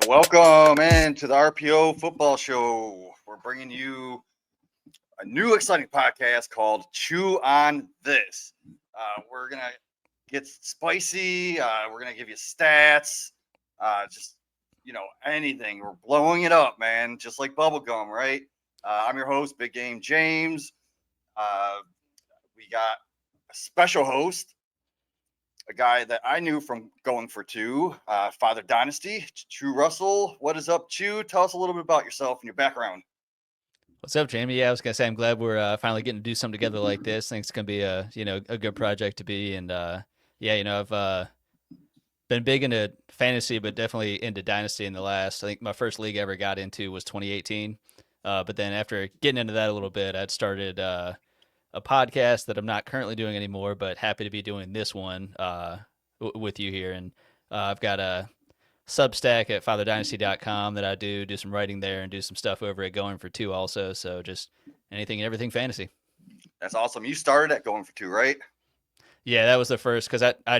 Welcome in to the RPO Football Show. We're bringing you a new exciting podcast called Chew on This. We're going to get spicy. We're going to give you stats, anything. We're blowing it up, man, just like bubblegum, right? I'm your host, Big Game James. We got a special host, a guy that I knew from going for two, Father Dynasty, Chew Russell. What is up, Chew? Tell us a little bit about yourself and your background. What's up, Jamie? Yeah, I was gonna say I'm glad we're finally getting to do something together like this. I think it's gonna be a good project to be, and I've been big into fantasy, but definitely into Dynasty in the last. I think my first league I ever got into was 2018, but then after getting into that a little bit, I'd started a podcast that I'm not currently doing anymore, but happy to be doing this one with you here, and I've got a Substack at fatherdynasty.com that I do some writing there and do some stuff over at Going for Two also. So just anything and everything fantasy. That's awesome. You started at Going for Two, right? Yeah, that was the first because I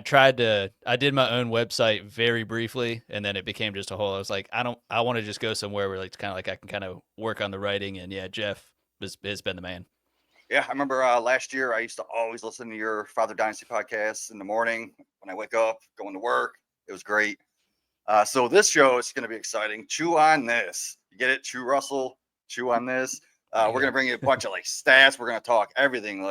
did my own website very briefly and then it became just a whole. I was like, I want to just go somewhere where it's kind of like I can kind of work on the writing, and yeah, Jeff has been the man. Yeah, I remember last year I used to always listen to your Father Dynasty podcast in the morning when I wake up, going to work. It was great. So this show is going to be exciting. Chew on this. You get it? Chew Russell. Chew on this. We're going to bring you a bunch of stats. We're going to talk everything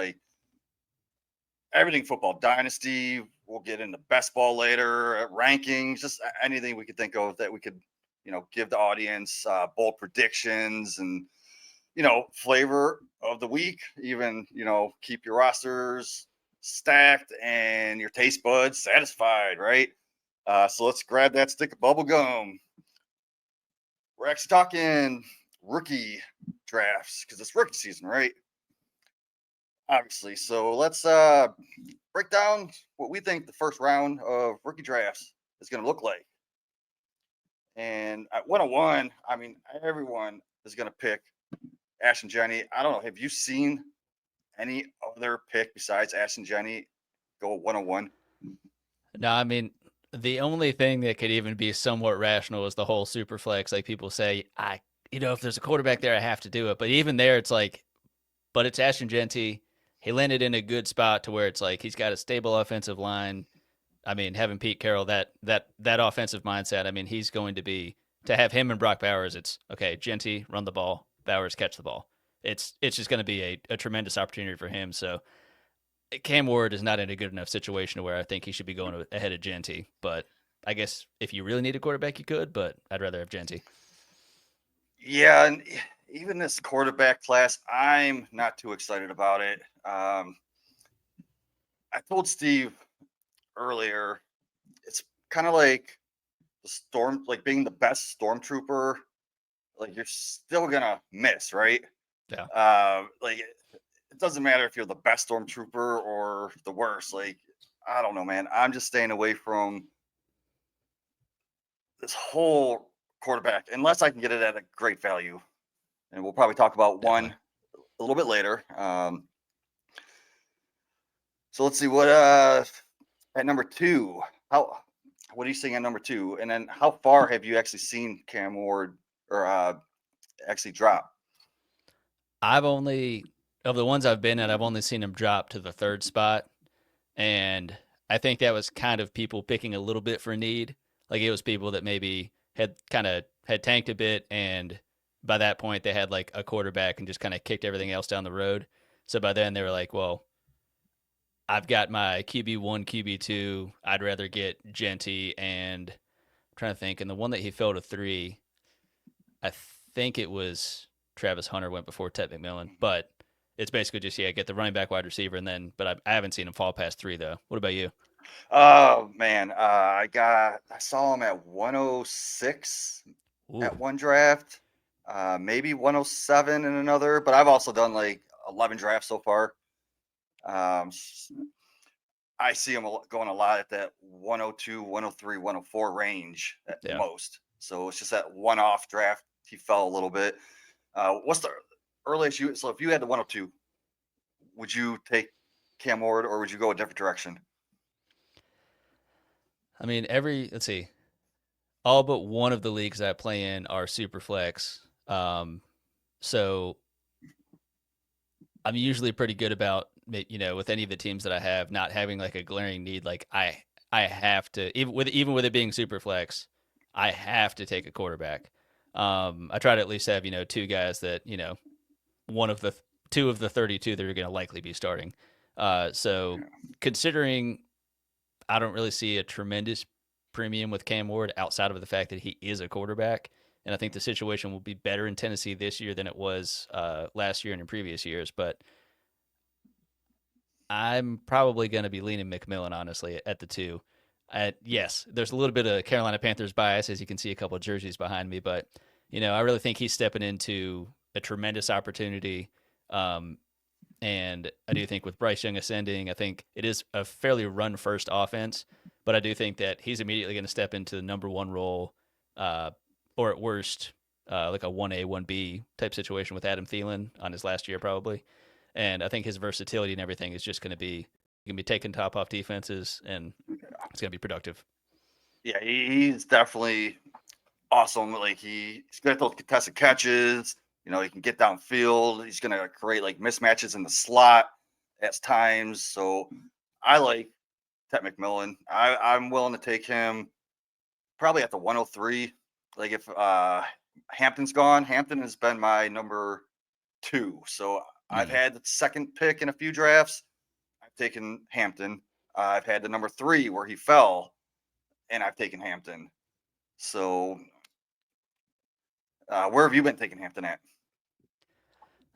football dynasty. We'll get into best ball later, rankings, just anything we could think of that we could, give the audience bold predictions and, flavor of the week. Even, keep your rosters stacked and your taste buds satisfied, right? So let's grab that stick of bubble gum. We're actually talking rookie drafts because it's rookie season, right? Obviously. So let's break down what we think the first round of rookie drafts is going to look like. And at 101, I mean, everyone is going to pick Ashton Jenny. I don't know. Have you seen any other pick besides Ashton Jenny go 101? No, I mean, the only thing that could even be somewhat rational is the whole super flex. Like people say, if there's a quarterback there, I have to do it. But even there, it's like, but it's Ashton Genty. He landed in a good spot to where it's like he's got a stable offensive line. I mean, having Pete Carroll, that offensive mindset. I mean, he's going to have him and Brock Bowers. It's okay. Genty run the ball, Bowers catch the ball. It's just going to be a tremendous opportunity for him. So Cam Ward is not in a good enough situation where I think he should be going ahead of Genty. But I guess if you really need a quarterback, you could. But I'd rather have Genty. Yeah, and even this quarterback class, I'm not too excited about it. I told Steve earlier, it's kind of like being the best stormtrooper. Like you're still gonna miss, right? Yeah. It doesn't matter if you're the best stormtrooper or the worst. Like I don't know, man. I'm just staying away from this whole quarterback unless I can get it at a great value. And we'll probably talk about one Definitely. a little bit later. So let's see what at number two. What are you seeing at number two? And then how far have you actually seen Cam Ward or actually drop? Of the ones I've been at, I've only seen him drop to the third spot. And I think that was kind of people picking a little bit for need. Like it was people that maybe had tanked a bit, and by that point they had like a quarterback and just kind of kicked everything else down the road. So by then they were like, well, I've got my QB1, QB2. I'd rather get Genty, and I'm trying to think. And the one that he fell to three, I think it was Travis Hunter went before Ted McMillan, but it's basically just get the running back, wide receiver, and then. But I haven't seen him fall past three though. What about you? Oh man, I saw him at 106 Ooh, at one draft, maybe 107 in another. But I've also done like 11 drafts so far. I see him going a lot at that 102, 103, 104 range at yeah. most. So it's just that one-off draft. He fell a little bit. What's the earliest you? So if you had the 102, would you take Cam Ward or would you go a different direction? I mean, let's see. all but one of the leagues that I play in are super flex. So I'm usually pretty good about, with any of the teams that I have, not having like a glaring need. Like I have to, even with it being super flex, I have to take a quarterback. I try to at least have, two guys that, one of the two of the 32 that are going to likely be starting. So considering I don't really see a tremendous premium with Cam Ward outside of the fact that he is a quarterback. And I think the situation will be better in Tennessee this year than it was last year and in previous years. But I'm probably going to be leaning McMillan, honestly, at the two. Yes, there's a little bit of Carolina Panthers bias, as you can see a couple of jerseys behind me. But, I really think he's stepping into a tremendous opportunity. And I do think with Bryce Young ascending, I think it is a fairly run first offense, but I do think that he's immediately going to step into the number one role, or at worst, like a 1A, 1B type situation with Adam Thielen on his last year, probably. And I think his versatility and everything is just going to be taking top off defenses, and it's going to be productive. Yeah, he's definitely awesome. Like he's good at those contested catches. He can get downfield. He's going to create like mismatches in the slot at times. So I like Ted McMillan. I'm willing to take him probably at the 103. Like if Hampton's gone, Hampton has been my number 2. So I've had the second pick in a few drafts. I've taken Hampton. I've had the number 3 where he fell, and I've taken Hampton. So where have you been taking Hampton at?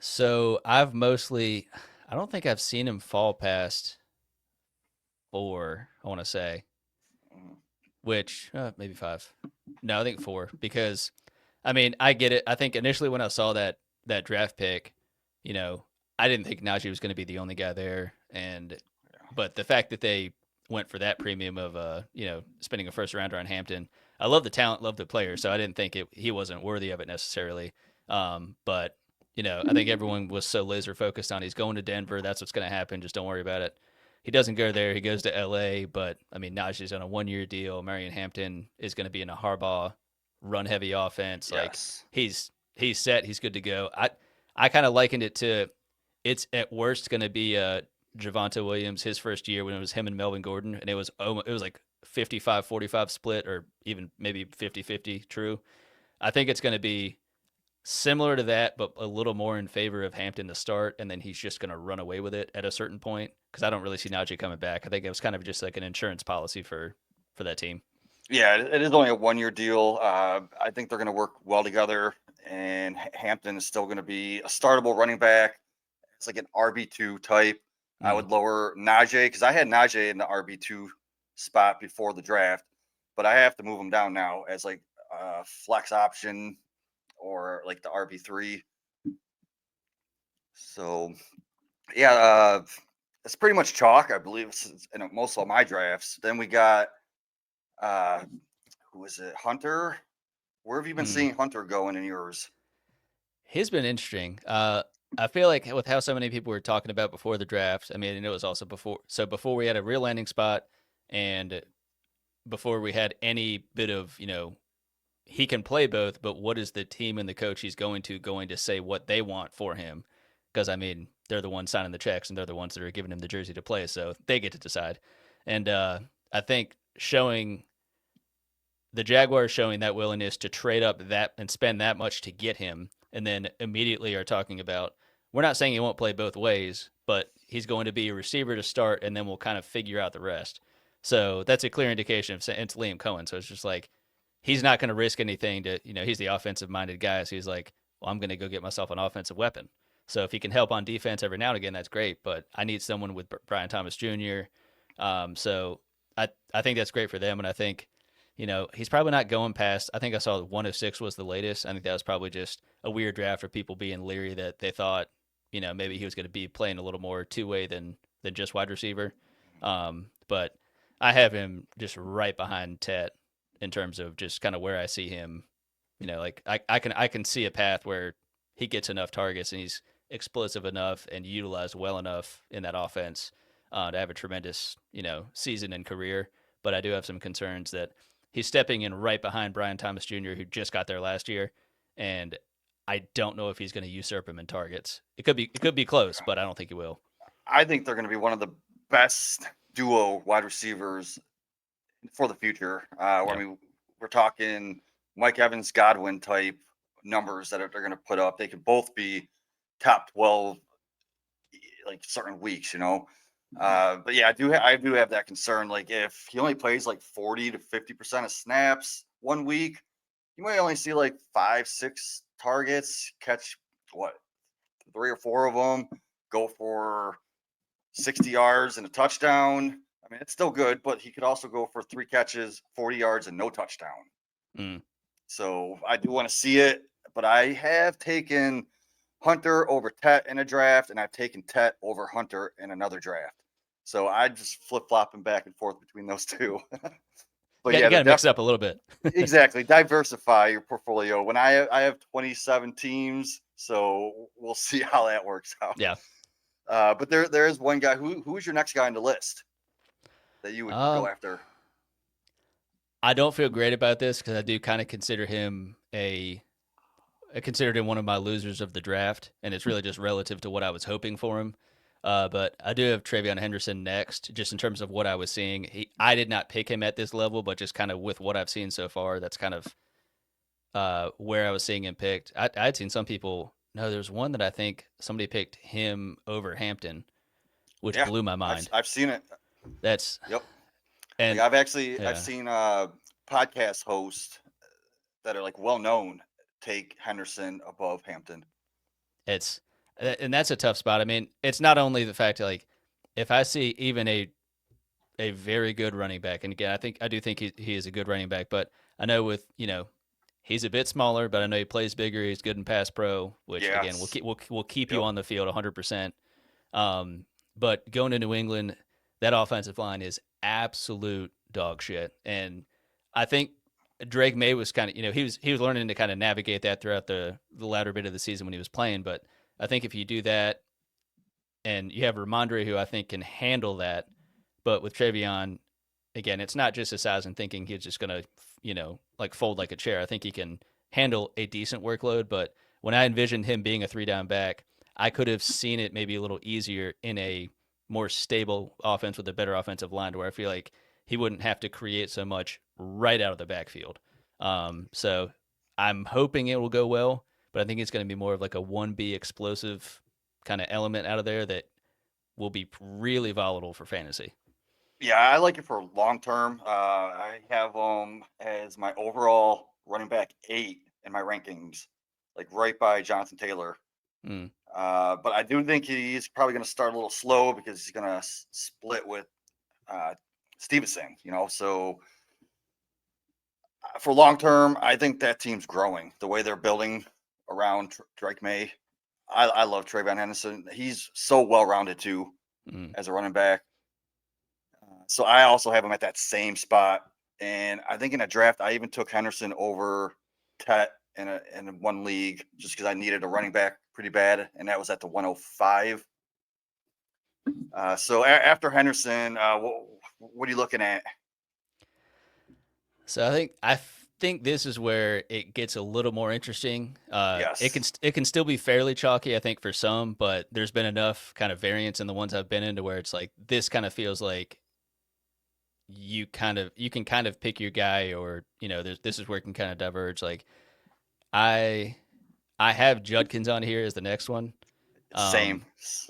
So I don't think I've seen him fall past 4, I want to say, which maybe 5. No, I think 4, because I get it. I think initially when I saw that draft pick, I didn't think Najee was going to be the only guy there, but the fact that they went for that premium of spending a first rounder on Hampton, I love the talent, love the player, so I didn't think he wasn't worthy of it necessarily. But I think everyone was so laser focused on he's going to Denver. That's what's going to happen. Just don't worry about it. He doesn't go there. He goes to L.A. But Najee's on a 1-year deal. Marion Hampton is going to be in a Harbaugh run heavy offense. Yes. Like he's set. He's good to go. I kind of likened it to, it's at worst going to be Javonte Williams his first year when it was him and Melvin Gordon, and it was like 55-45 split, or even maybe 50-50 true. I think it's going to be similar to that, but a little more in favor of Hampton to start, and then he's just going to run away with it at a certain point, because I don't really see Najee coming back. I think it was kind of just like an insurance policy for that team. Yeah, it is only a 1-year deal. I think they're going to work well together, and Hampton is still going to be a startable running back. It's like an RB2 type. I would lower Najee, because I had Najee in the RB2 spot before the draft, but I have to move him down now as like a flex option or like the RB3. So, yeah, it's pretty much chalk, I believe, in most of my drafts. Then we got, who is it, Hunter? Where have you been seeing Hunter going in yours? He's been interesting. I feel like with how so many people were talking about before the draft, and it was also before we had a real landing spot, and before we had any bit of, he can play both, but what is the team and the coach he's going to say what they want for him? Because they're the ones signing the checks, and they're the ones that are giving him the jersey to play, so they get to decide. And I think the Jaguars showing that willingness to trade up that and spend that much to get him, and then immediately are talking about, we're not saying he won't play both ways, but he's going to be a receiver to start, and then we'll kind of figure out the rest. So that's a clear indication of, it's Liam Cohen. So it's just like, he's not going to risk anything to, he's the offensive minded guy. So he's like, well, I'm going to go get myself an offensive weapon. So if he can help on defense every now and again, that's great. But I need someone with Brian Thomas Jr. So I think that's great for them. And I think, he's probably not going past, I think I saw 106 was the latest. I think that was probably just a weird draft for people being leery that they thought, maybe he was going to be playing a little more two-way than just wide receiver. But I have him just right behind Tet in terms of just kind of where I see him. Like I can see a path where he gets enough targets and he's explosive enough and utilized well enough in that offense to have a tremendous, season and career. But I do have some concerns that he's stepping in right behind Brian Thomas Jr., who just got there last year, and I don't know if he's going to usurp him in targets. It could be close, but I don't think he will. I think they're going to be one of the best duo wide receivers for the future. I mean, we're talking Mike Evans, Godwin type numbers that they're going to put up. They could both be top 12, like certain weeks, But yeah, I do have that concern. Like if he only plays like 40 to 50% of snaps one week, you might only see like 5-6 targets, catch what 3 or 4 of them, go for 60 yards and a touchdown. I mean, it's still good, but he could also go for 3 catches, 40 yards, and no touchdown. So I do want to see it, but I have taken Hunter over Tet in a draft, and I've taken Tet over Hunter in another draft. So I just flip-flopping back and forth between those two. But you got to mix it up a little bit. Exactly. Diversify your portfolio. When I have 27 teams, so we'll see how that works out. Yeah. But there is one guy. Who is your next guy on the list that you would go after? I don't feel great about this because I do kind of consider him I considered him one of my losers of the draft, and it's really just relative to what I was hoping for him. But I do have Treveyon Henderson next, just in terms of what I was seeing. I did not pick him at this level, but just kind of with what I've seen so far, that's kind of where I was seeing him picked. I'd seen some people. No, there's one that I think somebody picked him over Hampton, which blew my mind. I've seen it. That's yep. And like I've seen podcast hosts that are like well known take Henderson above Hampton. And that's a tough spot. I mean, it's not only the fact that, like, if I see even a very good running back, and again, I do think he is a good running back, but I know with he's a bit smaller, but I know he plays bigger. He's good in pass pro, which again will keep you on the field 100%. But going to New England, that offensive line is absolute dog shit, and I think Drake May was kind of he was learning to kind of navigate that throughout the latter bit of the season when he was playing. But I think if you do that, and you have Ramondre, who I think can handle that, but with Treveyon, again, it's not just his size and thinking he's just gonna like fold like a chair. I think he can handle a decent workload. But when I envisioned him being a 3-down back, I could have seen it maybe a little easier in a more stable offense with a better offensive line, where I feel like he wouldn't have to create so much right out of the backfield. So I'm hoping it will go well, but I think it's going to be more of like a 1B explosive kind of element out of there that will be really volatile for fantasy. Yeah, I like it for long term. I have him as my overall running back 8 in my rankings, like right by Jonathan Taylor. But I do think he's probably going to start a little slow because he's going to split with Stevenson, so for long term, I think that team's growing the way they're building around Drake May. I love Treveyon Henderson. He's so well rounded too as a running back. So I also have him at that same spot. And I think in a draft, I even took Henderson over Tet in one league just because I needed a running back pretty bad, and that was at the 105. So after Henderson, what are you looking at? So I think this is where it gets a little more interesting. Yes. It can still be fairly chalky, I think, for some, but there's been enough kind of variance in the ones I've been into where it's like this kind of feels like you can kind of pick your guy, or this is where it can kind of diverge. Like I have Judkins on here as the next one. Same.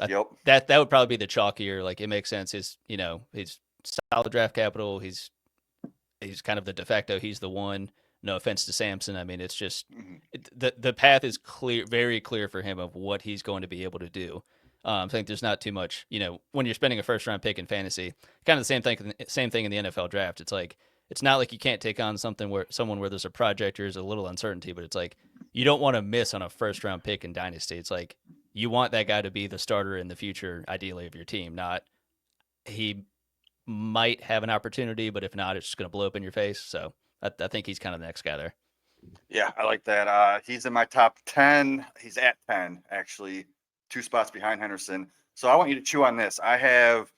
Yep. That would probably be the chalkier. Like it makes sense. He's solid draft capital. He's kind of the de facto. He's the one. No offense to Samson. I mean, it's just the path is clear, very clear for him of what he's going to be able to do. I think there's not too much, when you're spending a first round pick in fantasy, kind of the same thing in the NFL draft. It's like, it's not like you can't take on someone where there's a project or there's a little uncertainty, but it's like, you don't want to miss on a first round pick in Dynasty. It's like, you want that guy to be the starter in the future, ideally, of your team, not he might have an opportunity, but if not, it's just going to blow up in your face. So I think he's kind of the next guy there. Yeah, I like that. He's in my top 10. He's at 10, actually, 2 spots behind Henderson. So I want you to chew on this. I have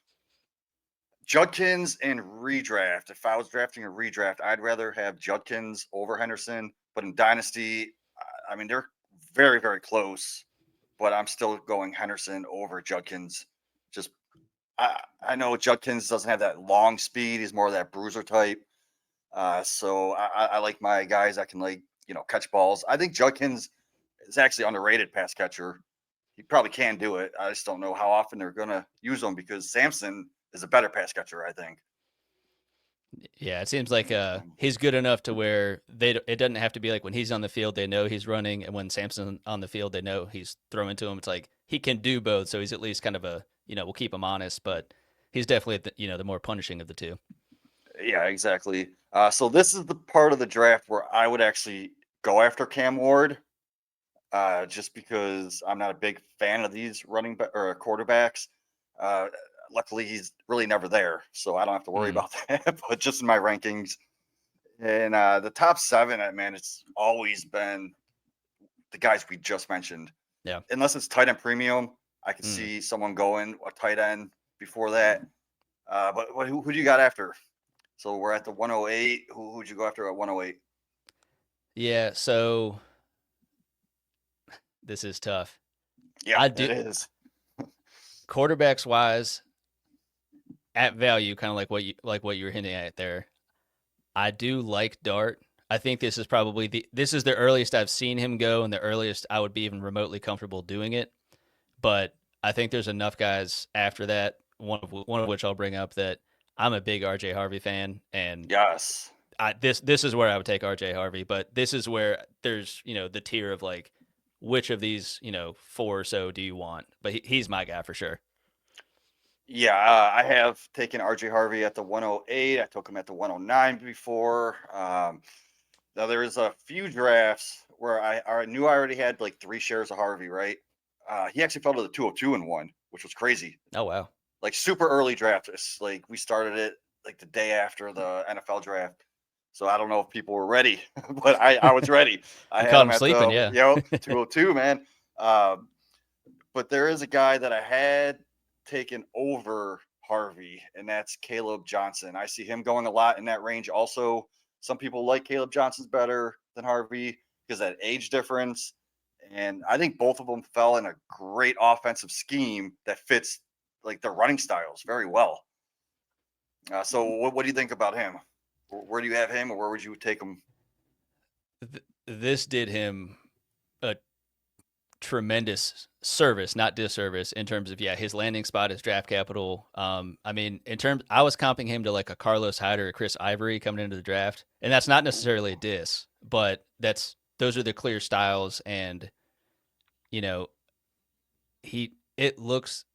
Judkins and redraft. If I was drafting a redraft, I'd rather have Judkins over Henderson. But in Dynasty, I mean, they're very, very close. But I'm still going Henderson over Judkins. Just I know Judkins doesn't have that long speed. He's more of that bruiser type. So I like my guys that can catch balls. I think Judkins is actually underrated pass catcher. He probably can do it. I just don't know how often they're gonna use him because Samson is a better pass catcher, I think. Yeah, it seems like he's good enough to where it doesn't have to be like when he's on the field they know he's running, and when Samson's on the field they know he's throwing to him. It's like he can do both, so he's at least kind of we'll keep him honest, but he's definitely the more punishing of the two. Yeah, exactly. So this is the part of the draft where I would actually go after Cam Ward, just because I'm not a big fan of these running back or quarterbacks. Uh, Luckily, he's really never there, so I don't have to worry about that. But just in my rankings, and the top 7, man, it's always been the guys we just mentioned. Yeah. Unless it's tight end premium, I could see someone going a tight end before that. But who do you got after? So we're at the 108. Who'd you go after at 108? Yeah, so this is tough. Yeah, it is. Quarterbacks wise, at value, kind of like what you were hinting at there. I do like Dart. I think this is probably this is the earliest I've seen him go, and the earliest I would be even remotely comfortable doing it. But I think there's enough guys after that. One of which I'll bring up that I'm a big R.J. Harvey fan, and yes, this is where I would take R.J. Harvey. But this is where there's the tier of like which of these 4 or so do you want? But he's my guy for sure. Yeah, I have taken R.J. Harvey at the 108. I took him at the 109 before. Now there's a few drafts where I knew I already had like 3 shares of Harvey, right? He actually fell to the 202 in one, which was crazy. Oh wow! Like super early draft. It's like we started it like the day after the NFL draft. So I don't know if people were ready, but I was ready. I had caught him him at sleeping, the yeah. 202, man. But there is a guy that I had taken over Harvey, and that's Kaleb Johnson. I see him going a lot in that range. Also, some people like Kaleb Johnson's better than Harvey because that age difference. And I think both of them fell in a great offensive scheme that fits like their running styles very well. So what do you think about him? Where do you have him, or where would you take him? This did him a tremendous service, not disservice, in terms of his landing spot is draft capital. I mean, I was comping him to like a Carlos Hyde or a Chris Ivory coming into the draft, and that's not necessarily a diss, but those are the clear styles, and it looks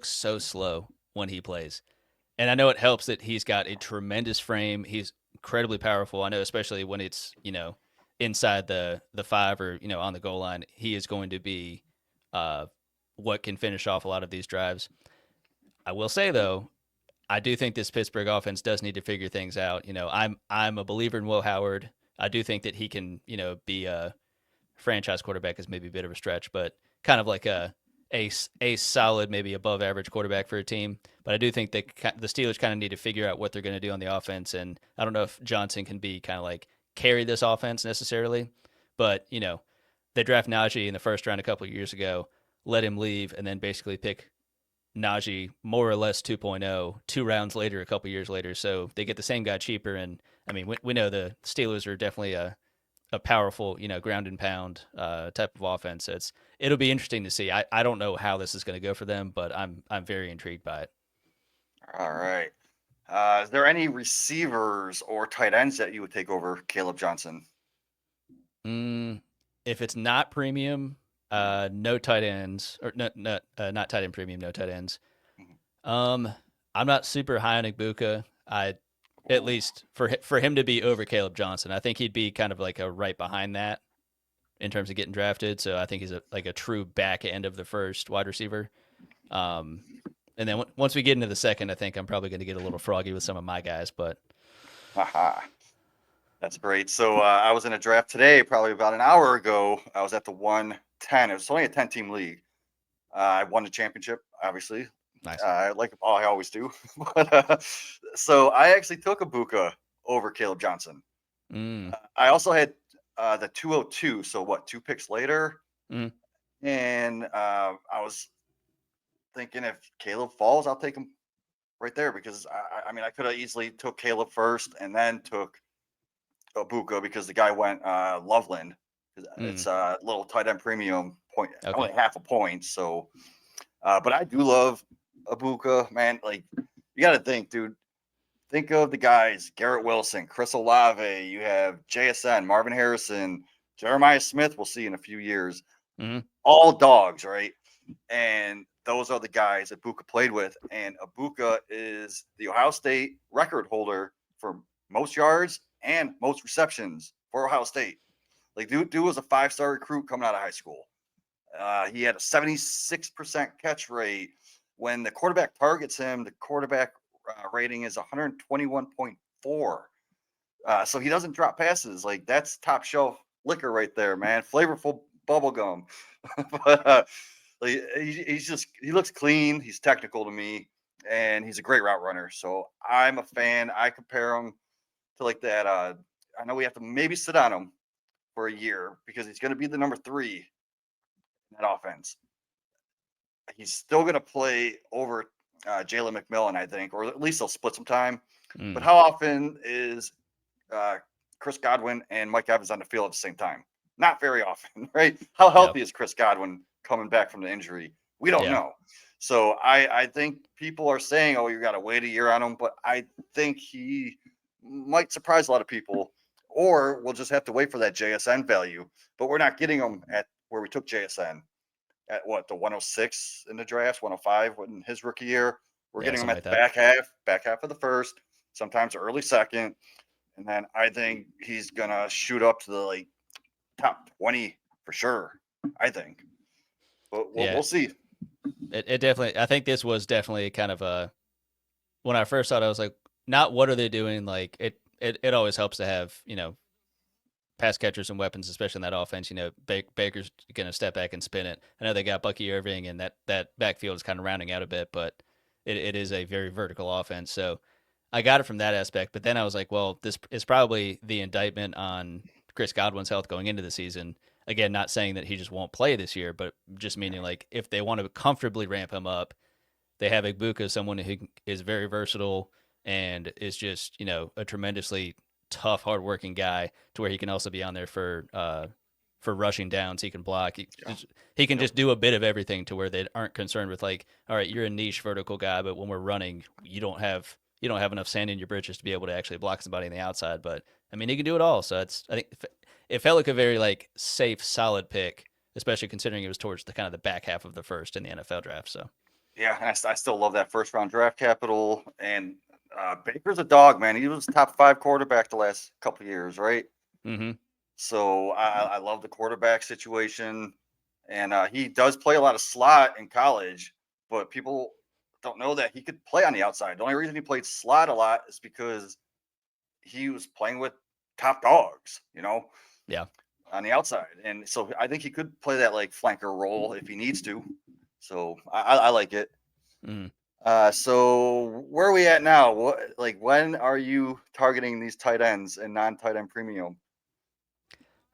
so slow when he plays. And I know it helps that he's got a tremendous frame. He's incredibly powerful. I know, especially when it's inside the 5 or on the goal line, he is going to be what can finish off a lot of these drives. I will say though, I do think this Pittsburgh offense does need to figure things out. I'm a believer in Will Howard. I do think that he can be a franchise quarterback is maybe a bit of a stretch, but kind of like a solid, maybe above average quarterback for a team. But I do think that the Steelers kind of need to figure out what they're going to do on the offense. And I don't know if Johnson can be kind of like carry this offense necessarily. But, they draft Najee in the first round a couple of years ago, let him leave, and then basically pick Najee more or less 2.0 2 rounds later, a couple of years later. So they get the same guy cheaper. And I mean, we know the Steelers are definitely a powerful, ground and pound type of offense. So it'll be interesting to see. I don't know how this is going to go for them, but I'm very intrigued by it. All right. Is there any receivers or tight ends that you would take over Kaleb Johnson? If it's not premium, no tight ends, or not tight end premium, no tight ends. I'm not super high on Ebuka. At least for him to be over Kaleb Johnson, I think he'd be kind of like a right behind that in terms of getting drafted. So I think he's like a true back end of the first wide receiver. And then once we get into the second, I think I'm probably going to get a little froggy with some of my guys. But That's great. So I was in a draft today, probably about an hour ago. I was at the 110. It was only a 10-team league. I won the championship, obviously. Nice. I always do. But, so I actually took Ebuka over Kaleb Johnson. Mm. I also had the 202. So what? 2 picks later, Mm. and I was thinking if Kaleb falls, I'll take him right there because I mean I could have easily took Kaleb first and then took Ebuka because the guy went Loveland. Mm. It's a little tight end premium point, Okay. only half a point. So, but I do love Ebuka, man. Like you got to think, dude. Think of the guys: Garrett Wilson, Chris Olave. You have JSN, Marvin Harrison, Jeremiah Smith. We'll see in a few years. Mm-hmm. All dogs, right? And those are the guys that Ebuka played with. And Ebuka is the Ohio State record holder for most yards and most receptions for Ohio State. Like, dude was a 5-star recruit coming out of high school. He had a 76% catch rate. When the quarterback targets him, the quarterback rating is 121.4. So he doesn't drop passes. Like, that's top shelf liquor right there, man. Flavorful bubblegum. But like, he looks clean. He's technical to me, and he's a great route runner. So I'm a fan. I compare him to like that. I know we have to maybe sit on him for a year because he's going to be the number 3 in that offense. He's still going to play over Jalen McMillan, I think, or at least they'll split some time. But Mm. how often is Chris Godwin and Mike Evans on the field at the same time? Not very often, right? How healthy is Chris Godwin coming back from the injury? We don't Yeah. know. So I think people are saying, oh, you got to wait a year on him. But I think he might surprise a lot of people, or we'll just have to wait for that JSN value. But we're not getting him at where we took JSN at what, the 106 in the draft, 105 in his rookie year. We're Yeah. getting him Something at like the that. back half of the first, sometimes early second. And then I think he's gonna shoot up to the like top 20 for sure. I think, but Yeah. we'll see. It definitely. I think this was definitely kind of a. When I first saw it, I was like, not what are they doing? Like it always helps to have pass catchers and weapons, especially in that offense. Baker's going to step back and spin it. I know they got Bucky Irving, and that backfield is kind of rounding out a bit, but it is a very vertical offense. So I got it from that aspect. But then I was like, well, this is probably the indictment on Chris Godwin's health going into the season. Again, not saying that he just won't play this year, but just meaning like if they want to comfortably ramp him up, they have Ebuka, someone who is very versatile and is just a tremendously tough, hardworking guy to where he can also be on there for rushing downs. He can block. Yeah. He can Yep. just do a bit of everything to where they aren't concerned with like, all right, you're a niche vertical guy, but when we're running, you don't have enough sand in your britches to be able to actually block somebody on the outside. But I mean, he can do it all. So I think it felt like a very like safe, solid pick, especially considering it was towards the kind of the back half of the first in the NFL draft. So. Yeah, and I still love that first round draft capital. And Baker's a dog, man. He was top 5 quarterback the last couple of years, right? Mm-hmm. So I love the quarterback situation, and he does play a lot of slot in college, but people don't know that he could play on the outside. The only reason he played slot a lot is because he was playing with top dogs, Yeah. on the outside, and so I think he could play that like flanker role if he needs to. So I like it. Mm. So where are we at now? When are you targeting these tight ends and non-tight end premium?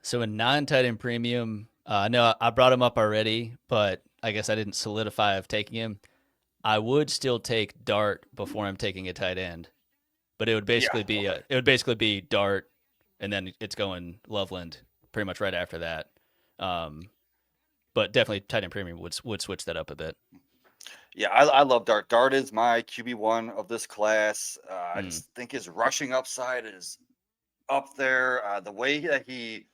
So in non-tight end premium, no, I brought him up already, but I guess I didn't solidify of taking him. I would still take Dart before I'm taking a tight end, but it would Yeah. basically be Okay. Dart, and then it's going Loveland pretty much right after that. Um, but definitely tight end premium would switch that up a bit. Yeah, I love Dart. Dart is my QB1 of this class. I Mm. just think his rushing upside is up there. The way that he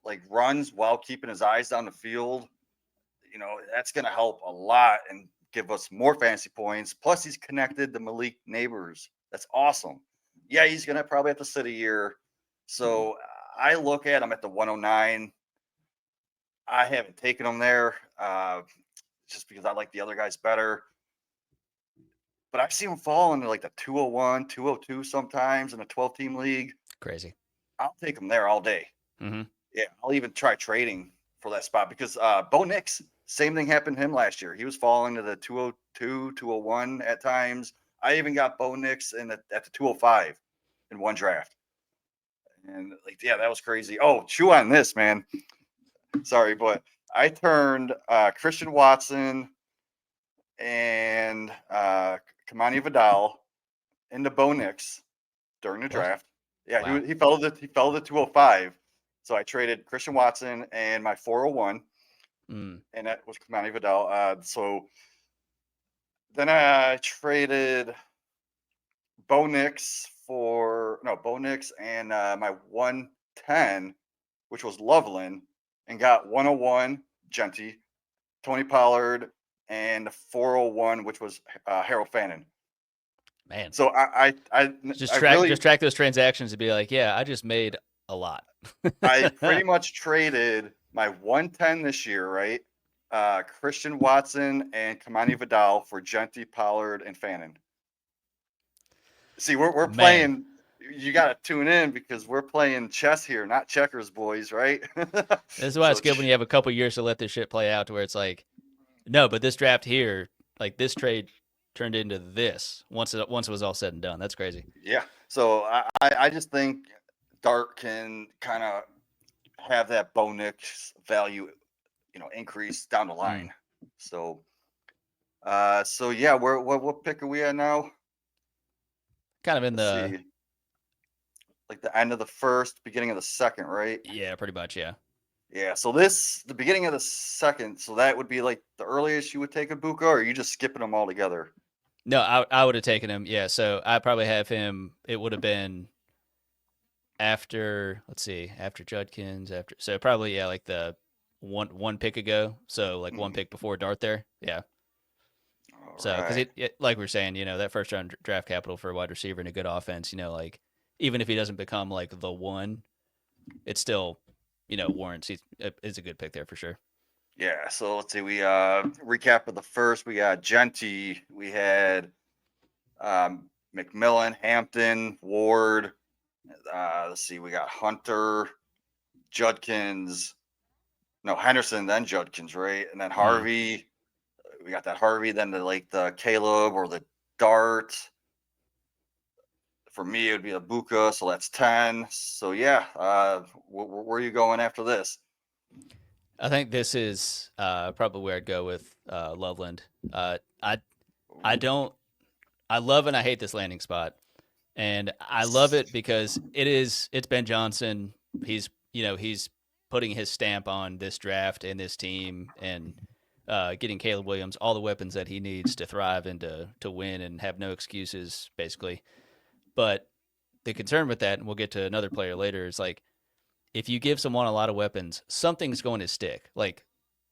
like runs while keeping his eyes down the field, that's going to help a lot and give us more fantasy points. Plus, he's connected to Malik Neighbors. That's awesome. Yeah, he's going to probably have to sit a year. So I look at him at the 109. I haven't taken him there just because I like the other guys better. But I've seen him fall into like the 201, 202 sometimes in a 12-team league. Crazy. I'll take him there all day. Mm-hmm. Yeah, I'll even try trading for that spot because Bo Nix Same thing happened to him last year. He was falling to the 202, 201 at times. I even got Bo Nix at the 205 in one draft. And like, yeah, that was crazy. Oh, chew on this, man. Sorry, but I turned Christian Watson and Kamani Vidal into Bo Nix during the What? draft. Yeah, Wow. he fell to the 205. So I traded Christian Watson and my 401, Mm. and that was Kamani Vidal. So then I traded Bo Nix and my 110, which was Loveland, and got 101 Genty, Tony Pollard, and 401, which was Harold Fannin. Man. So I Just really track those transactions and be like, yeah, I just made a lot. I pretty much traded my 110 this year, right? Christian Watson and Kamani Vidal for Genty, Pollard, and Fannin. See, we're Man. playing. You got to tune in because we're playing chess here, not checkers, boys. Right? This is why it's good when you have a couple years to let this shit play out to where it's like, no, but this draft here, like this trade turned into this once it was all said and done. That's crazy. Yeah. So I just think Dart can kind of have that Bo Nix value, increase down the line. So yeah, what pick are we at now? Kind of in Let's see. Like the end of the first, beginning of the second, right? Yeah, pretty much, yeah. Yeah, so the beginning of the second, so that would be like the earliest you would take Ebuka, or are you just skipping them all together? No, I would have taken him. Yeah, so I probably have him. It would have been after, let's see, after Judkins, so probably like the one pick ago. So like one pick before Dart there. Yeah. All So because right. it like we were saying, that first round draft capital for a wide receiver and a good offense, like even if he doesn't become like the one, it's still, warrants. Is a good pick there for sure. Yeah, so let's see. We recap of the first. We got Genty. We had McMillan, Hampton, Ward. Let's see. We got Hunter, Judkins. No, Henderson, then Judkins, right? And then Harvey. We got that Harvey. Then the Kaleb or the Dart. For me, it would be a Ebuka, so that's 10. So yeah, where are you going after this? I think this is probably where I'd go with Loveland. I love and I hate this landing spot, and I love it because it's Ben Johnson. He's putting his stamp on this draft and this team, and getting Caleb Williams all the weapons that he needs to thrive and to win and have no excuses, basically. But the concern with that, and we'll get to another player later, is like if you give someone a lot of weapons, something's going to stick. Like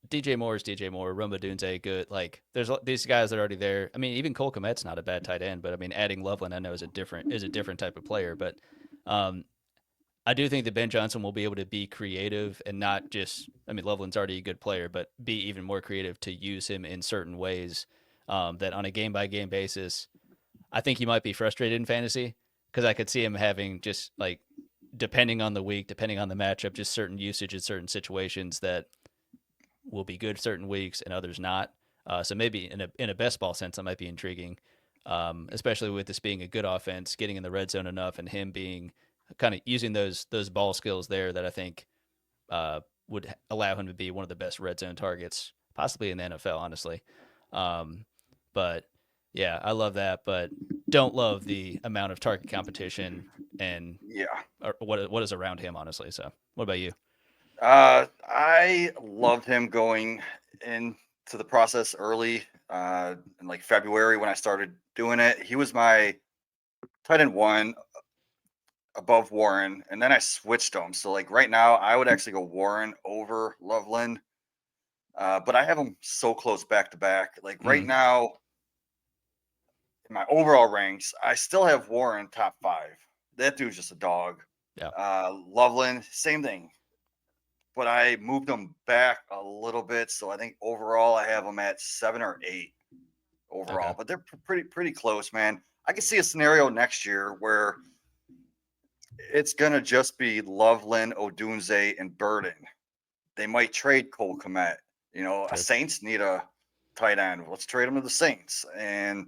DJ Moore is DJ Moore, Rumba Dunze, good. Like there's these guys that are already there. I mean, even Cole Kmet's not a bad tight end, but I mean, adding Loveland, I know is a different type of player. But I do think that Ben Johnson will be able to be creative and not just. I mean, Loveland's already a good player, but be even more creative to use him in certain ways that on a game by game basis. I think he might be frustrated in fantasy because I could see him having just like depending on the week, depending on the matchup, just certain usage in certain situations that will be good certain weeks and others not. So maybe in a best ball sense, that might be intriguing, especially with this being a good offense, getting in the red zone enough, and him being kind of using those ball skills there that I think would allow him to be one of the best red zone targets, possibly in the NFL, honestly. But yeah, I love that, but don't love the amount of target competition and what is around him, honestly. So, what about you? I loved him going into the process early, in like February when I started doing it. He was my tight end one above Warren, and then I switched him. So like right now, I would actually go Warren over Loveland, but I have them so close back to back. Like right now, in my overall ranks, I still have Warren top 5. That dude's just a dog. Yeah. Loveland, same thing. But I moved them back a little bit, so I think overall I have them at 7 or 8 overall. Okay. But they're pretty close, man. I can see a scenario next year where it's gonna just be Loveland, Odunze, and Burden. They might trade Cole Kmet, You know, a True. Saints need a tight end. Let's trade him to the Saints. And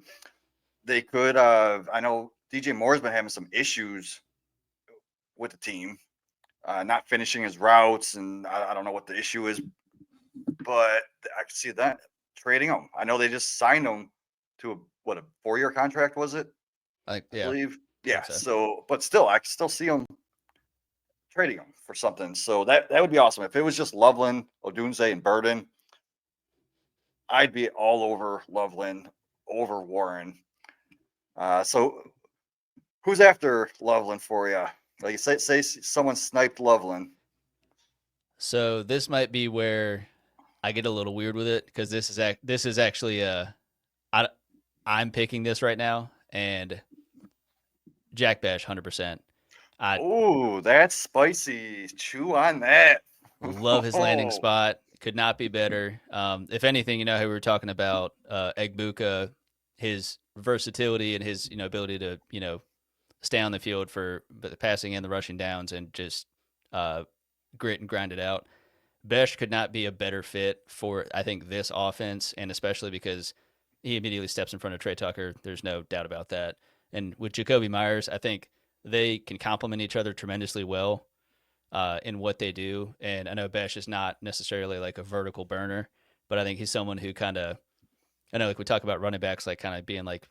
they could. I know DJ Moore's been having some issues with the team, not finishing his routes, and I don't know what the issue is, but I can see that trading him. I know they just signed him to a 4-year contract was it? Like, I yeah, believe. I Yeah. think so. So, but still, I can still see him trading him for something. So that would be awesome. If it was just Loveland, Odunze, and Burden, I'd be all over Loveland over Warren. So who's after Loveland for you? Like say someone sniped Loveland. So this might be where I get a little weird with it because this is actually I I'm picking this right now and Jack Bash 100%. I Oh, that's spicy. Chew on that. love his landing spot. Could not be better. If anything, how we were talking about Ebuka, his versatility and his ability to stay on the field for the passing and the rushing downs and just grit and grind it out. Besh could not be a better fit for I think this offense, and especially because he immediately steps in front of Trey Tucker. There's no doubt about that. And with Jacoby Myers, I think they can complement each other tremendously well in what they do. And I know Besh is not necessarily like a vertical burner, but I think he's someone who kind of I know like we talk about running backs like kind of being like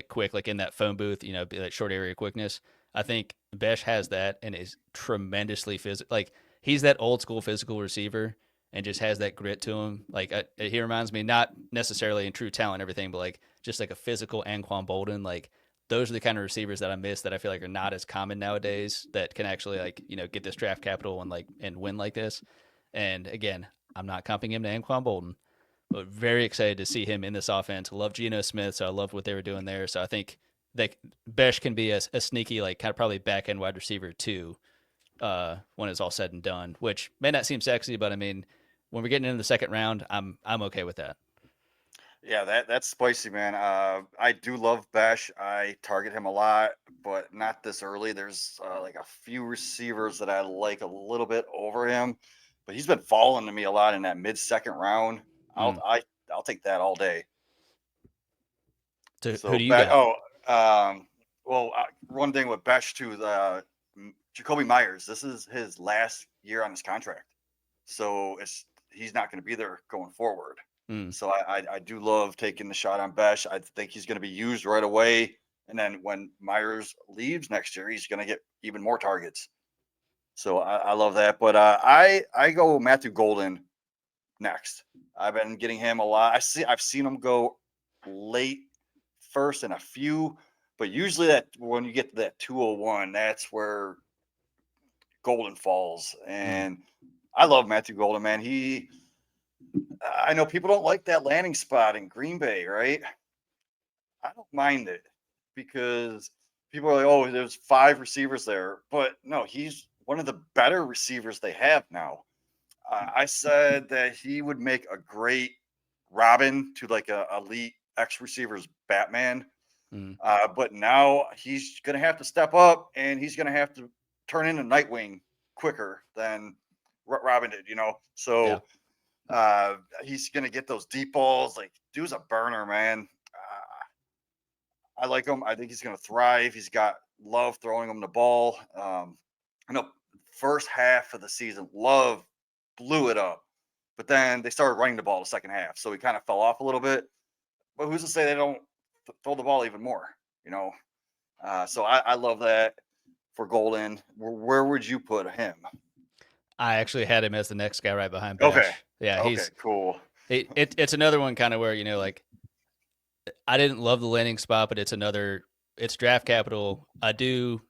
quick, like in that phone booth, be like short area quickness. I think Besh has that and is tremendously physical. Like he's that old school physical receiver and just has that grit to him. Like he reminds me not necessarily in true talent and everything, but like just like a physical Anquan Bolden. Like those are the kind of receivers that I miss that I feel like are not as common nowadays that can actually like get this draft capital and win like this. And again, I'm not comping him to Anquan Bolden, but very excited to see him in this offense. Love Geno Smith, so I loved what they were doing there. So I think that Besh can be a sneaky, like kind of probably back end wide receiver too, when it's all said and done. Which may not seem sexy, but I mean, when we're getting into the second round, I'm okay with that. Yeah, that's spicy, man. I do love Besh. I target him a lot, but not this early. There's like a few receivers that I like a little bit over him, but he's been falling to me a lot in that mid-second round. Mm. I'll take that all day. So who So do you got? well, one thing with Besh too, Jacoby Myers. This is his last year on his contract, so he's not going to be there going forward. Mm. So I do love taking the shot on Besh. I think he's going to be used right away. And then when Myers leaves next year, he's going to get even more targets. So I love that. But I go Matthew Golden next. I've been getting him a lot. I've seen him go late first in a few, but usually that when you get to that 201, that's where Golden falls. Mm. And I love Matthew Golden, man. I know people don't like that landing spot in Green Bay, right? I don't mind it because people are like, oh, there's 5 receivers there. But no, he's one of the better receivers they have now. I said that he would make a great Robin to like a elite X receivers Batman. Mm. But now he's going to have to step up and he's going to have to turn into Nightwing quicker than Robin did. Yeah. So he's going to get those deep balls. Like, dude's a burner, man. I like him. I think he's going to thrive. He's got Love throwing him the ball. I know first half of the season, Love blew it up, but then they started running the ball the second half, so he kind of fell off a little bit. But who's to say they don't throw the ball even more? You know. So I love that for Golden. Where would you put him? I actually had him as the next guy right behind Okay. Besh. Yeah, Okay. Cool. it's another one kind of where like I didn't love the landing spot, but it's draft capital. I do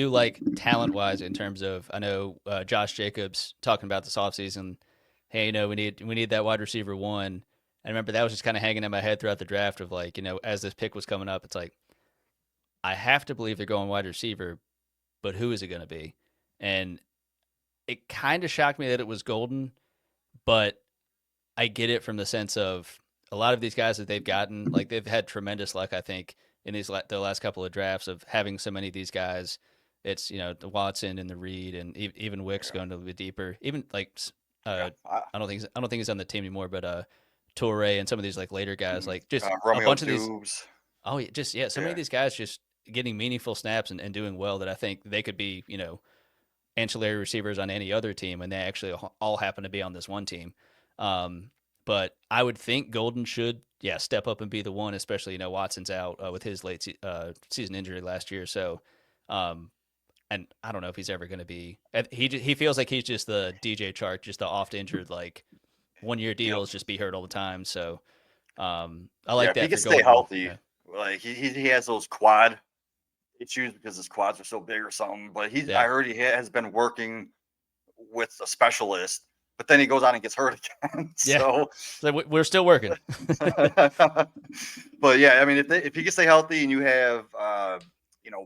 like talent wise in terms of I know Josh Jacobs talking about this offseason. Hey, we need that wide receiver one. I remember that was just kind of hanging in my head throughout the draft of like as this pick was coming up, it's like I have to believe they're going wide receiver, but who is it going to be? And it kind of shocked me that it was Golden, but I get it from the sense of a lot of these guys that they've gotten, like they've had tremendous luck, I think, in the last couple of drafts of having so many of these guys. It's the Watson and the Reed and even Wicks Yeah. going a little bit deeper. Even like Yeah, I don't think he's on the team anymore, but Torre and some of these like later guys, like just a Romeo bunch of these. Dubes. Oh yeah, just so many Yeah, of these guys just getting meaningful snaps and doing well that I think they could be ancillary receivers on any other team, and they actually all happen to be on this one team. Um, but I would think Golden should, step up and be the one, especially Watson's out with his season injury last year. So, um, and I don't know if he's ever going to be. He feels like he's just the DJ Chark, just the oft injured like 1 year yep. deals, just be hurt all the time. So, I Yeah, like if he that can for stay Golden. healthy, Yeah, like he has those quad issues because his quads are so big or something. But I yeah, heard he has been working with a specialist, but then he goes out and gets hurt again. yeah. So, So we're still working. but yeah, I mean, if he can stay healthy and you have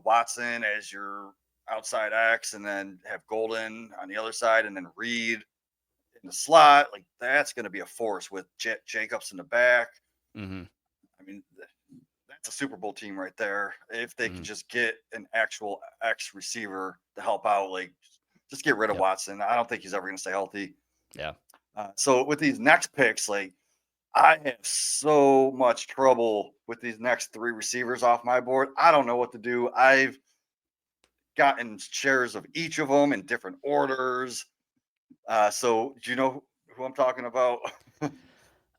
Watson as your outside X, and then have Golden on the other side, and then Reed in the slot, like that's going to be a force with Jacobs in the back. Mm-hmm. I mean, that's a Super Bowl team right there. If they Mm-hmm. can just get an actual X receiver to help out, like just get rid of Yep. Watson. I don't think he's ever going to stay healthy. Yeah. So with these next picks, like I have so much trouble with these next three receivers off my board. I don't know what to do. I've gotten shares of each of them in different orders. So do you know who I'm talking about?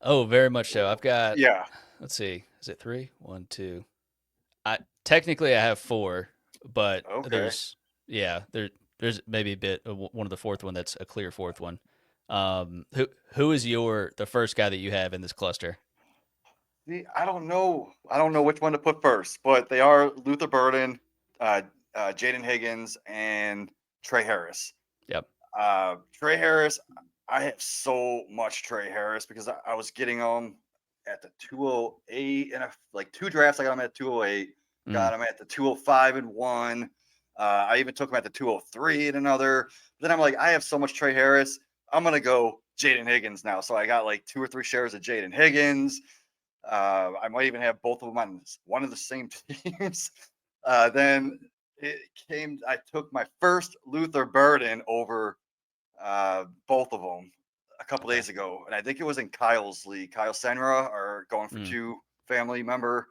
Oh, very much so. I've got. Yeah. Let's see. Is it three? One, two. I technically I have four, but Okay. there's maybe a bit of one of the fourth one that's a clear fourth one. Who is the first guy that you have in this cluster? See, I don't know. I don't know which one to put first, but they are Luther Burden, uh, Jayden Higgins, and Tre Harris. Yep. Tre Harris, I have so much Tre Harris because I was getting him at the 208 and like two drafts. I got him at 208, Mm, got him at the 205 and one. I even took him at the 203 and another. Then I'm like, I have so much Tre Harris. I'm gonna go Jayden Higgins now. So I got like 2 or 3 shares of Jayden Higgins. I might even have both of them on one of the same teams. Then I took my first Luther Burden over both of them a couple okay. days ago. And I think it was in Kyle's league. Kyle Senra are going for Mm, 2 family member.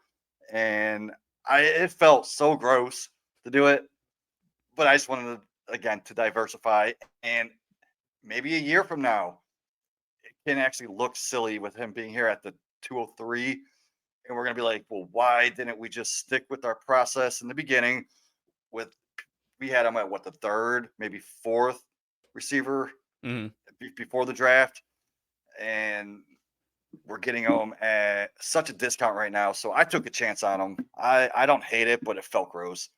And it felt so gross to do it. But I just wanted to, again, to diversify. And maybe a year from now, it can actually look silly with him being here at the 203, and we're going to be like, well, why didn't we just stick with our process in the beginning? With We had him at what, the third, maybe fourth receiver mm. before the draft, and we're getting him at such a discount right now. So I took a chance on him. I don't hate it, but it felt gross.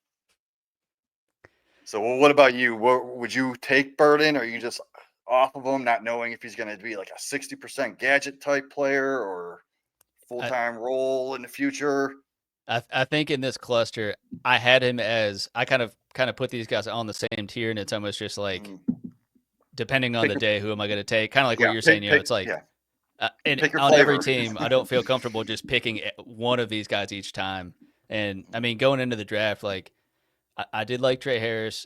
So, well, what about you? Would you take Burden, or are you just off of him, not knowing if he's going to be like a 60% gadget type player or full I, time role in the future? I think in this cluster, I had him as I kind of put these guys on the same tier, and it's almost just like Mm. depending on Pick the your day, who am I going to take? Kind of like what Yeah, you're saying. It's like yeah, and pick your on every flavor. team, I don't feel comfortable just picking one of these guys each time. And I mean, going into the draft, like I did like Tre Harris.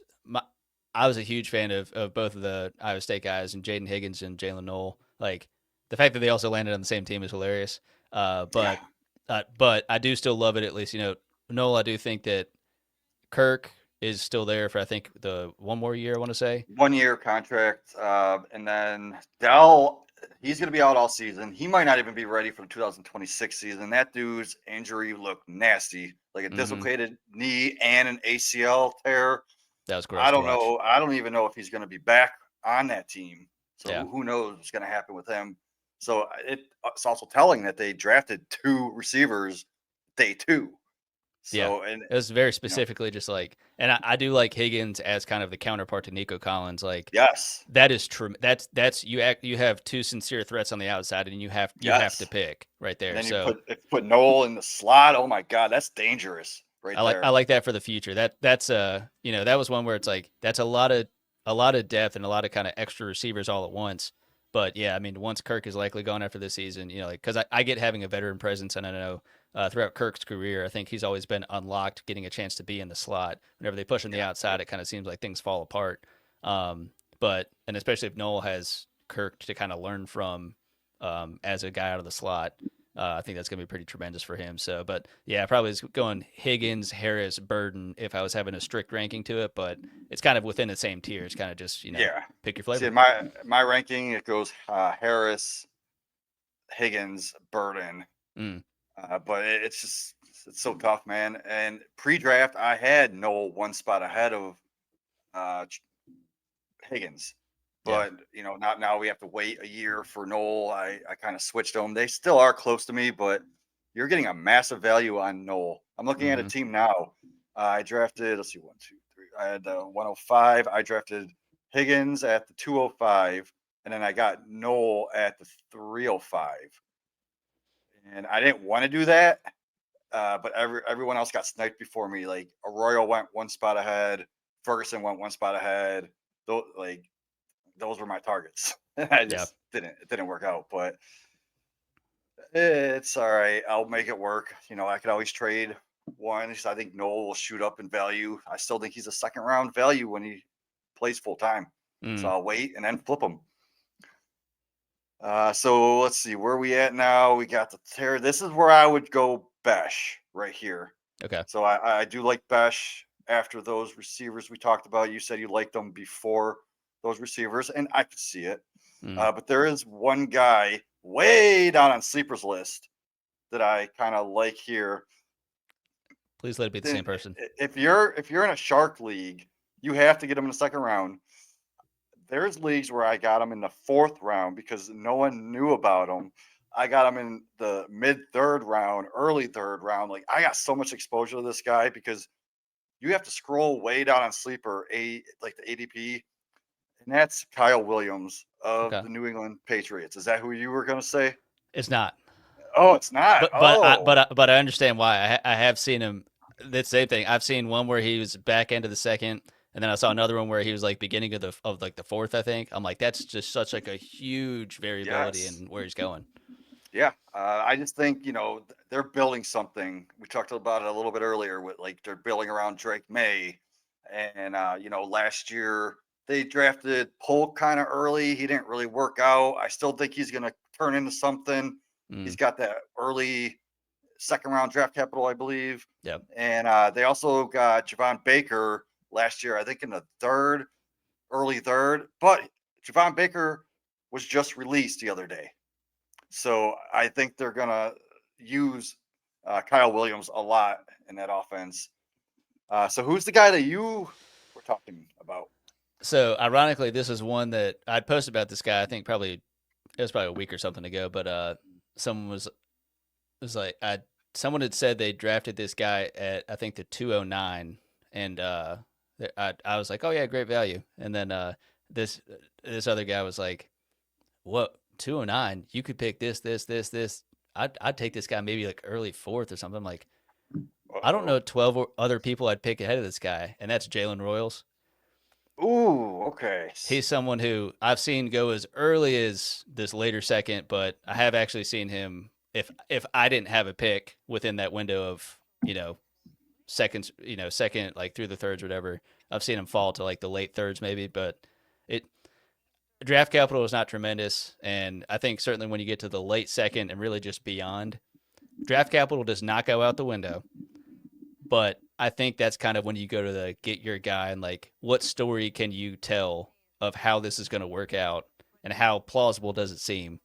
I was a huge fan of both of the Iowa State guys and Jayden Higgins and Jalen Noel. Like the fact that they also landed on the same team is hilarious. Uh, Yeah, but but I do still love it. At least Noel. I do think that Kirk is still there for I think the one more year. I want to say. 1 year contract, and then Dell. He's going to be out all season. He might not even be ready for the 2026 season. That dude's injury looked nasty, like a Hmm. dislocated knee and an ACL tear. That was gross I to don't watch. know. I don't even know if he's going to be back on that team. So Yeah. who knows what's going to happen with him? So it's also telling that they drafted 2 receivers day 2. Yeah. So and It was very you know, specifically just like, and I do like Higgins as kind of the counterpart to Nico Collins. Like yes, that is true. That's you have two sincere threats on the outside, and you have to yes. pick right And there. then So if you put Noel in the slot. Oh my God, that's dangerous right I there. like that for the future. That's that was one where it's like that's a lot of depth and a lot of kind of extra receivers all at once. But yeah, I mean, once Kirk is likely gone after this season, like because I get having a veteran presence, and I know throughout Kirk's career, I think he's always been unlocked, getting a chance to be in the slot. Whenever they push him the Yeah, outside, it kind of seems like things fall apart. But and especially if Noel has Kirk to kind of learn from as a guy out of the slot. I think that's going to be pretty tremendous for him. So, but yeah, probably is going Higgins, Harris, Burden if I was having a strict ranking to it, but it's kind of within the same tier. It's kind of just, Yeah. pick your See, flavor. in my ranking, it goes Harris, Higgins, Burden. Mm, But it's so tough, man. And pre-draft, I had Noel one spot ahead of uh, Higgins, yeah. but now we have to wait a year for Noel. I kind of switched them. They still are close to me, but you're getting a massive value on Noel. I'm looking at a Hmm. team now. I drafted, let's see, 1, 2, 3. I had 105. I drafted Higgins at the 205, and then I got Noel at the 305. And I didn't want to do that, but everyone else got sniped before me. Like Arroyo went one spot ahead, Ferguson went one spot ahead. Those were my targets. I Yeah. just it didn't work out, but it's all right. I'll make it work. I could always trade one. I think Noel will shoot up in value. I still think he's a second round value when he plays full time. So Mm, I'll wait and then flip him. So let's see where we at now. We got the Terror. This is where I would go Besh right here. okay. So I do like Besh after those receivers we talked about. You said you liked them before those receivers, and I could see it. Mm. But there is one guy way down on sleepers list that I kind of like here. Please let it be the Then same person. if you're in a shark league, you have to get him in the second round. There's leagues where I got him in the fourth round because no one knew about him. I got him in the mid third round, early third round. Like I got so much exposure to this guy because you have to scroll way down on sleeper like the ADP, and that's Kyle Williams of Okay. the New England Patriots. Is that who you were going to say? It's not. Oh, it's not. But Oh, I understand why. I have seen him. The same thing. I've seen one where he was back end of the second, and then I saw another one where he was like beginning of like the fourth. I think I'm like that's just such like a huge variability yes. in where he's going. Yeah, I just think they're building something. We talked about it a little bit earlier with like they're building around Drake May, and last year they drafted Polk kind of early. He didn't really work out. I still think he's going to turn into something. He's Mm, got that early second round draft capital, I believe, yep. and they also got Javon Baker last year. I think in the early third, but Javon Baker was just released the other day. So I think they're gonna use Kyle Williams a lot in that offense. So who's the guy that you were talking about? So ironically, this is one that I'd posted about this guy. I think probably it was probably a week or something ago, but someone was like someone had said they drafted this guy at I think the 209, and I was like, oh yeah, great value, and then this this other guy was like, what 209? You could pick this. I'd take this guy maybe like early fourth or something. I'm like, I don't Uh-oh. know 12 other people I'd pick ahead of this guy, and that's Jalen Royals. Ooh, okay. He's someone who I've seen go as early as this later second, but I have actually seen him if I didn't have a pick within that window of seconds, second like through the thirds or whatever. I've seen him fall to like the late thirds maybe, but it draft capital is not tremendous, and I think certainly when you get to the late second and really just beyond, draft capital does not go out the window. But I think that's kind of when you go to the get your guy and like what story can you tell of how this is going to work out and how plausible does it seem?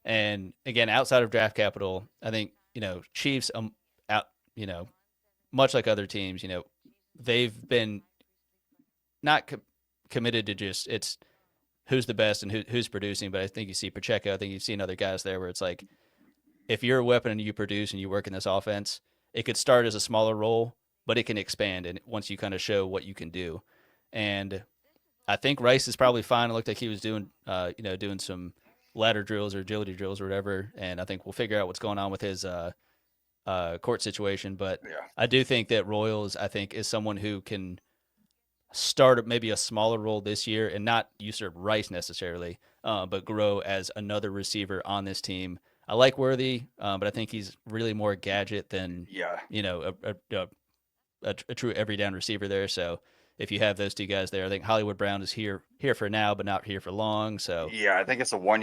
And again, outside of draft capital, I think Chiefs out much like other teams, they've been not committed to just it's who's the best and who's producing. But I think you see Pacheco. I think you've seen other guys there where it's like if you're a weapon and you produce and you work in this offense, it could start as a smaller role, but it can expand and once you kind of show what you can do. And I think Rice is probably fine. It looked like he was doing doing some ladder drills or agility drills or whatever. And I think we'll figure out what's going on with his court situation. But Yeah. I do think that Royals, I think, is someone who can start maybe a smaller role this year and not usurp Rice necessarily, but grow as another receiver on this team. I like Worthy, but I think he's really more gadget than Yeah. a true every down receiver there. So if you have those two guys there. I think Hollywood Brown is here for now, but not here for long. So Yeah, I think it's one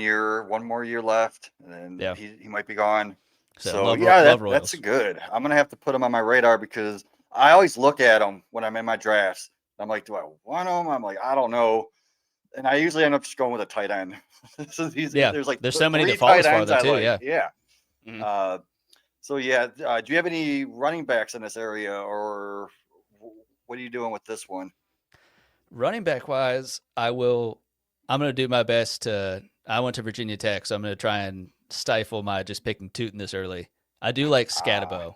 more year left, and then yeah, he might be gone. so So yeah, love that's Royals. good. I'm gonna have to put him on my radar because I always look at him when I'm in my drafts. I'm like, do I want him? I'm like, I don't know, and I usually end up just going with a tight end. So Yeah, there's like there's so many three that fall tight as far ends though I too. like. Yeah. Yeah. Mhm. So yeah, do you have any running backs in this area, or what are you doing with this one? Running back wise, I'm going to do my best to. I went to Virginia Tech, so I'm going to try and stifle my just picking Tuten this early. I do like Uh, Skattebo.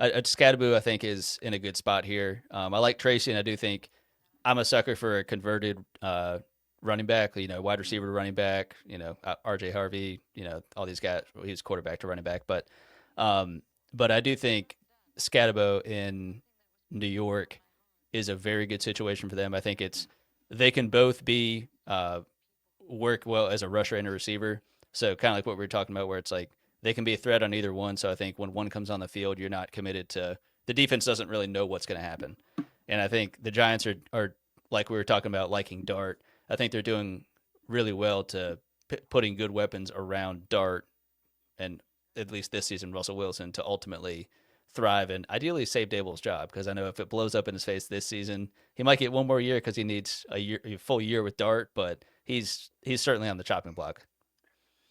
Skattebo, I think, is in a good spot here. I like Tracy, and I do think I'm a sucker for a converted running back, wide receiver to running back, R.J. Harvey, all these guys. Well, he's quarterback to running back, but I do think Skattebo in New York is a very good situation for them. I think they can both be work well as a rusher and a receiver. So kind of like what we were talking about, where it's like they can be a threat on either one. So I think when one comes on the field, you're not committed to the defense doesn't really know what's going to happen. And I think the Giants are like we were talking about liking Dart. I think they're doing really well to putting good weapons around Dart and at least this season Russell Wilson to ultimately thrive and ideally save Dable's job because I know if it blows up in his face this season, he might get one more year because he needs a full year with Dart, but he's certainly on the chopping block.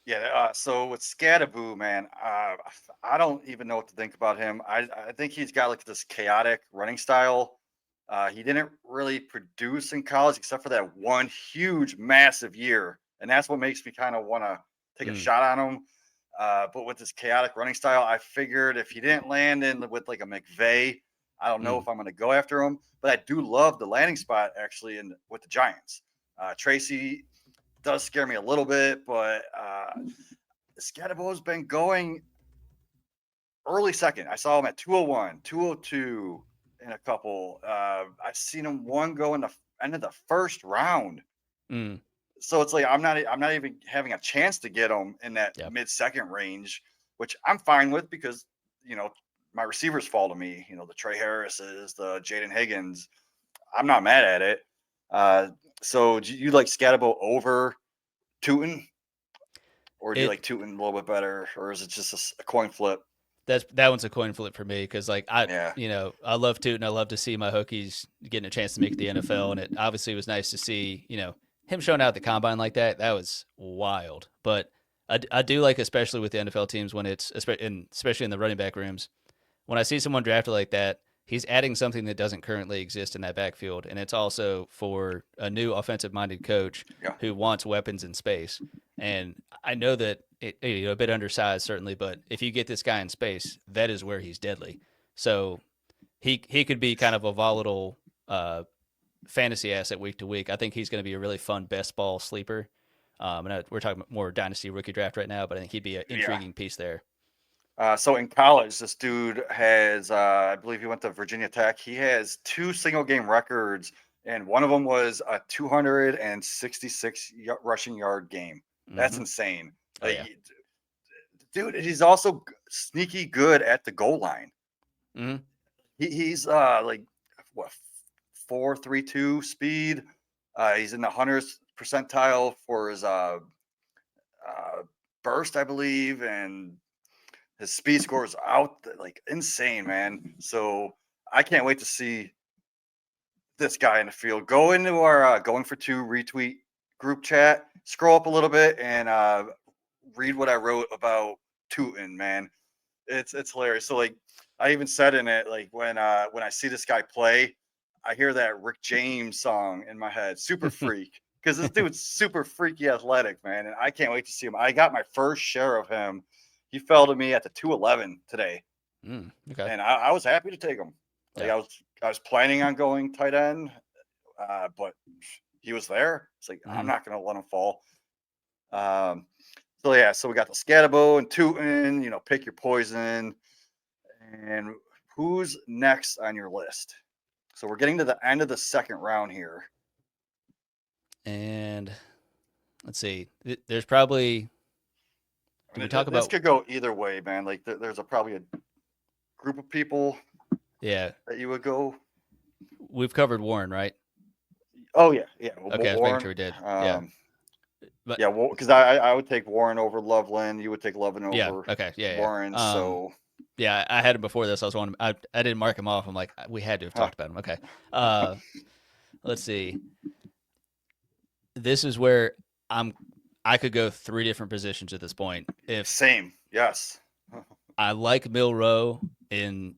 Yeah, so with Skattebo, man, I don't even know what to think about him. I think he's got like this chaotic running style. He didn't really produce in college except for that one huge, massive year, and that's what makes me kind of want to take a Mm, shot on him. But with this chaotic running style, I figured if he didn't land in with like a McVay, I don't know mm. if I'm going to go after him. But I do love the landing spot actually in with the Giants. Tracy does scare me a little bit, but Skattebo's been going early second. I saw him at 201, 202 in a couple. I've seen him one go in the end of the first round. Mm. So it's like I'm not even having a chance to get him in that Yep. mid second range, which I'm fine with because you know my receivers fall to me. You know the Tre Harris's, the Jayden Higgins. I'm not mad at it. Uh, so do you like Skattebo over Tuten? Or do you It like Tootin a little bit better, or is it just a coin flip? that one's a coin flip for me because like Yeah, I love Tootin. I love to see my Hokies getting a chance to make the NFL, and it obviously was nice to see him showing out at the combine like that. That was wild. But I do like especially with the NFL teams when it's especially in the running back rooms when I see someone drafted like that, he's adding something that doesn't currently exist in that backfield, and it's also for a new offensive-minded coach yeah, who wants weapons in space. And I know that a bit undersized certainly, but if you get this guy in space, that is where he's deadly. So he could be kind of a volatile fantasy asset week to week. I think he's going to be a really fun best ball sleeper. And we're talking more dynasty rookie draft right now, but I think he'd be an yeah. intriguing piece there. So in college, this dude has, I believe he went to Virginia Tech. He has two single game records, and one of them was a 266 rushing yard game. That's Hmm. insane. Oh Like, yeah. dude, he's also sneaky good at the goal line. Hmm. He's like what 4.32 speed. He's in the 100th percentile for his uh, burst, I believe, and his speed score is out like insane, man. So I can't wait to see this guy in the field. Go into our going for two retweet group chat, scroll up a little bit, and read what I wrote about Tootin, man. It's hilarious. So like I even said in it, like when I see this guy play, I hear that Rick James song in my head, Super Freak. Because this dude's super freaky athletic, man. And I can't wait to see him. I got my first share of him. He fell to me at the 211 today. Okay. And I was happy to take him. Like Yeah. I was planning on going tight end, but he was there. It's like I'm Hmm. not gonna let him fall. Um, so yeah, so we got the Skattebo and Tootin, pick your poison. And who's next on your list? So we're getting to the end of the second round here. And let's see. There's probably. Do And we talk this about? could go either way, man. Like there's probably a group of people Yeah, that you would go. we've covered Warren, right? Oh yeah, yeah. Okay, I was making Warren. sure we did. Yeah, but Yeah, well, because I would take Warren over Loveland. You would take Loveland yeah, over okay, yeah, Warren. yeah. So Yeah, I had him before this. I was wondering. I didn't mark him off. I'm like, we had to have talked about him. Okay. Uh, let's see. This is where I'm. I could go three different positions at this point. If same. Yes. I like Milroe in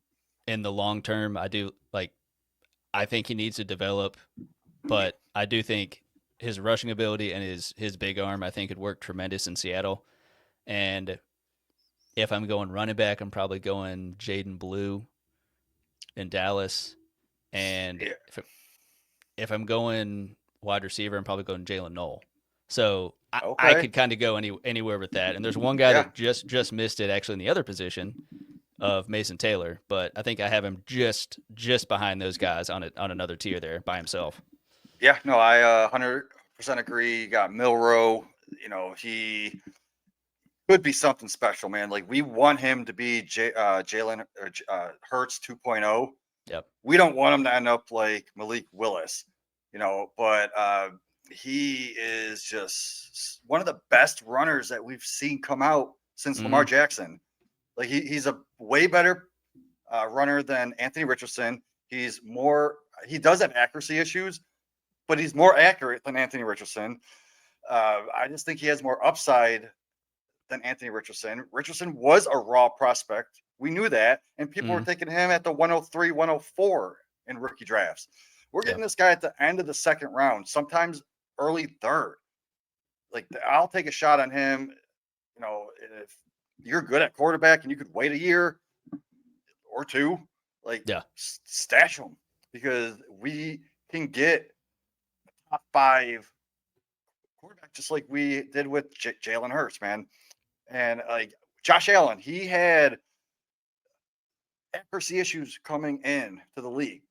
the long term, I do like. I think he needs to develop, but I do think his rushing ability and his big arm, I think, could work tremendous in Seattle. And if I'm going running back, I'm probably going Jayden Blue in Dallas. And Yeah. if I'm going wide receiver, I'm probably going Jalen Noel. So I Okay. could kind of go anywhere with that. And there's one guy Yeah. that just missed it actually in the other position of Mason Taylor, but I think I have him just behind those guys on another tier there by himself. Yeah. No, I 100% agree. You got Milroe. He could be something special, man. Like we want him to be Jalen or Hurts 2.0. Yep. We don't want him to end up like Malik Willis, but he is just one of the best runners that we've seen come out since Lamar Jackson. Like he's a way better runner than Anthony Richardson. He does have accuracy issues, but he's more accurate than Anthony Richardson. I just think he has more upside than Anthony Richardson. Richardson was a raw prospect. We knew that. And people were taking him at the 103, 104 in rookie drafts. We're getting this guy at the end of the second round, sometimes early third. Like, I'll take a shot on him. If you're good at quarterback and you could wait a year or two, like, stash him because we can get top 5 quarterback just like we did with Jalen Hurts, man. And like Josh Allen, he had accuracy issues coming in to the league.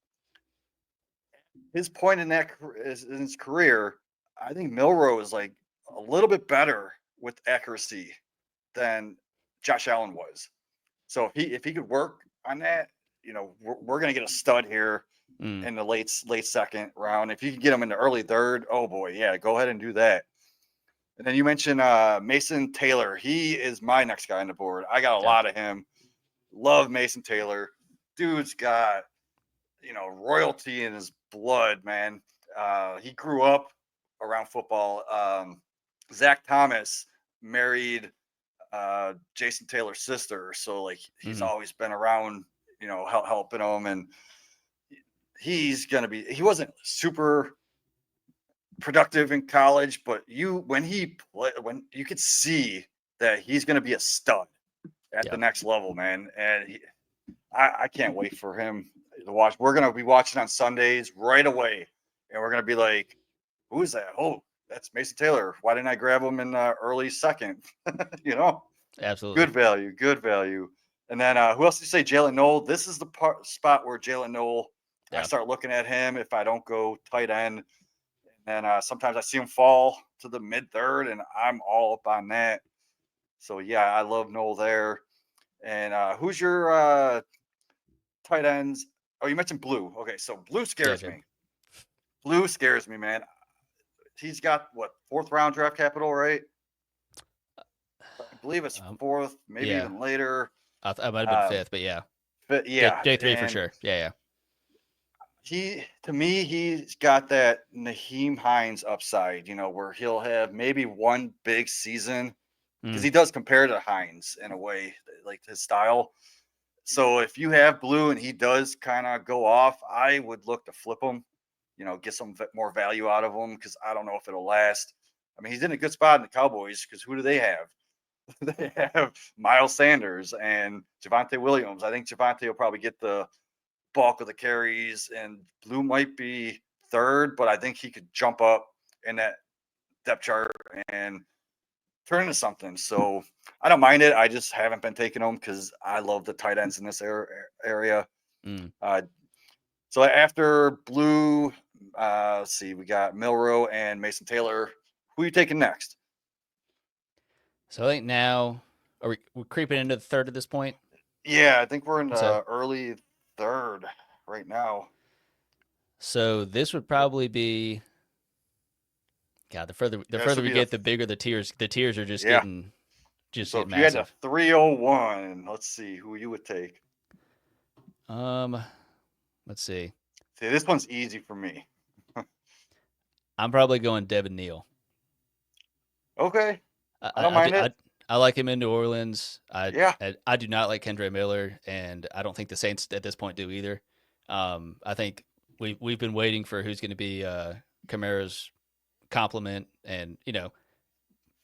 His point in his career, I think Milroe is like a little bit better with accuracy than Josh Allen was. So if he could work on that, we're gonna get a stud here in the late second round. If you can get him in the early third, oh boy, yeah, go ahead and do that. And then you mentioned Mason Taylor. He is my next guy on the board. I got a lot of him. Love Mason Taylor. Dude's got, royalty in his blood, man. He grew up around football. Zach Thomas married Jason Taylor's sister. So, like, he's always been around, helping him. And he wasn't super productive in college, but when you could see that he's going to be a stud at the next level, man. And I can't wait for him to watch. We're going to be watching on Sundays right away, and we're going to be like, who is that? Oh, that's Mason Taylor. Why didn't I grab him in early second? Absolutely. Good value. And then who else did you say? Jalen Noel. This is the spot where Jalen Noel, I start looking at him if I don't go tight end. And sometimes I see him fall to the mid third, and I'm all up on that. So yeah, I love Noel there. And who's your tight ends? Oh, you mentioned Blue. Okay, so Blue scares me. Blue scares me, man. He's got what, 4th round draft capital, right? I believe it's 4th, maybe even later. I might have been 5th, but yeah. But yeah, day 3 for sure. Yeah. To me, he's got that Nyheim Hines upside, where he'll have maybe one big season because he does compare to Hines in a way, like his style. So if you have Blue and he does kind of go off, I would look to flip him, get some more value out of him because I don't know if it'll last. I mean, he's in a good spot in the Cowboys because who do they have? They have Miles Sanders and Javonte Williams. I think Javonte will probably get the bulk of the carries, and Blue might be 3rd, but I think he could jump up in that depth chart and turn into something. So I don't mind it. I just haven't been taking them because I love the tight ends in this area. So after Blue, let's see, we got Milroe and Mason Taylor. Who are you taking next? So I think now, we're creeping into the 3rd at this point? Yeah, I think we're in the early 3rd right now. So this would probably be God, the further This would we be get, the bigger the tiers. The tiers are just yeah. getting So if you had a massive. 301, let's see who you would take. Um, let's see. See, this one's easy for me. I'm probably going Devin Neal. Okay, I, I don't I, I, do- mind it. I like him in New Orleans. Yeah, I do not like Kendre Miller, and I don't think the Saints at this point do either. I think we've been waiting for who's going to be Kamara's complement, and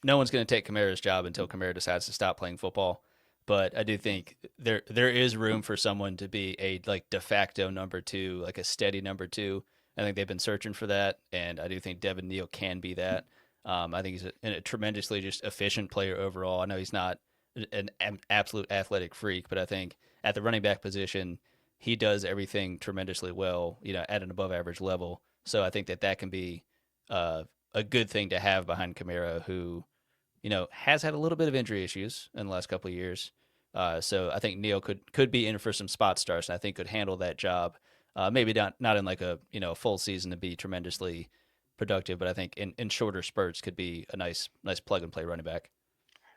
no one's going to take Kamara's job until Kamara decides to stop playing football. But I do think there is room for someone to be a like de facto number two, like a steady number two. I think they've been searching for that, and I do think Devin Neal can be that. I think he's a tremendously just efficient player overall. I know he's not an absolute athletic freak, but I think at the running back position, he does everything tremendously well, at an above average level. So I think that can be a good thing to have behind Kamara, who has had a little bit of injury issues in the last couple of years. So I think Neal could be in for some spot starts, and I think could handle that job. Maybe not in like a full season to be tremendously productive, but I think in shorter spurts could be a nice plug and play running back.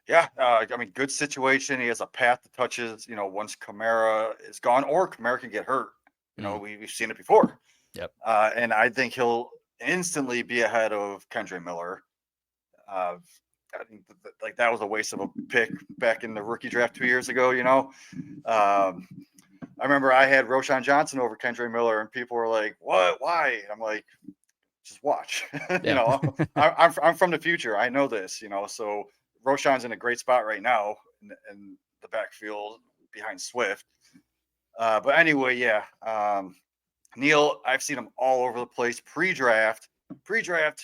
yeah. I mean, good situation. He has a path to touches. Once Kamara is gone, or Kamara can get hurt. We've seen it before. Yep. And I think he'll instantly be ahead of Kendre Miller. I think like that was a waste of a pick back in the rookie draft 2 years ago. I remember I had Quinshon Judkins over Kendre Miller, and people were like, "What? Why?" I'm like, "Just watch." Yeah. I'm from the future. I know this. So Quinshon's in a great spot right now in the backfield behind Swift. But anyway, yeah. Neal, I've seen him all over the place. Pre-draft,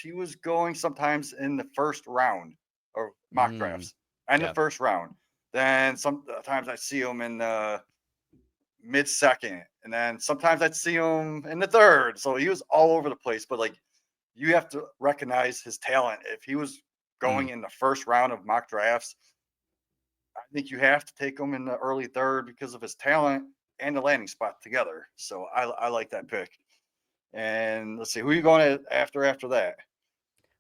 he was going sometimes in the first round or mock drafts and the Yeah. first round. Then sometimes I see him in the mid-second, and then sometimes I'd see him in the third. So he was all over the place. But like, you have to recognize his talent. If he was going in the first round of mock drafts, I think you have to take him in the early third because of his talent and the landing spot together. So I like that pick. And let's see, who are you going after that?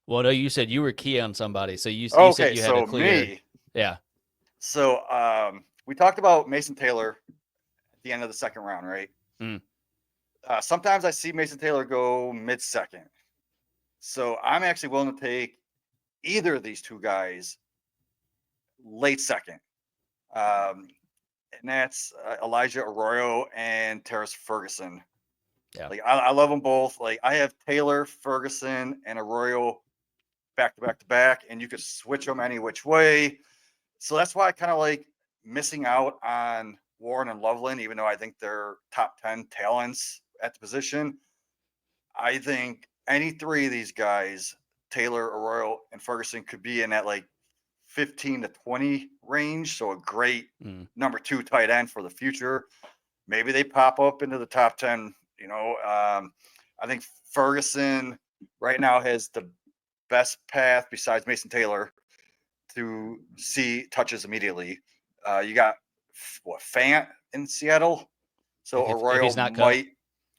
Well, no, you said you were key on somebody, so you said Okay, you had a so clear. me. Yeah. So we talked about Mason Taylor at the end of the second round, right? Mm. Sometimes I see Mason Taylor go mid-second. So I'm actually willing to take either of these two guys late second. And that's Elijah Arroyo and Terrance Ferguson. Yeah. Like I love them both. Like I have Taylor, Ferguson, and Arroyo back to back to back, and you could switch them any which way. So that's why I kind of like missing out on Warren and Loveland, even though I think they're top 10 talents at the position. I think any three of these guys, Taylor, Arroyo, and Ferguson, could be in that like 15 to 20 range. So a great number two tight end for the future. Maybe they pop up into the top 10. I think Ferguson right now has the best path besides Mason Taylor to see touches immediately. You got Fant in Seattle. So If Arroyo he's not cut.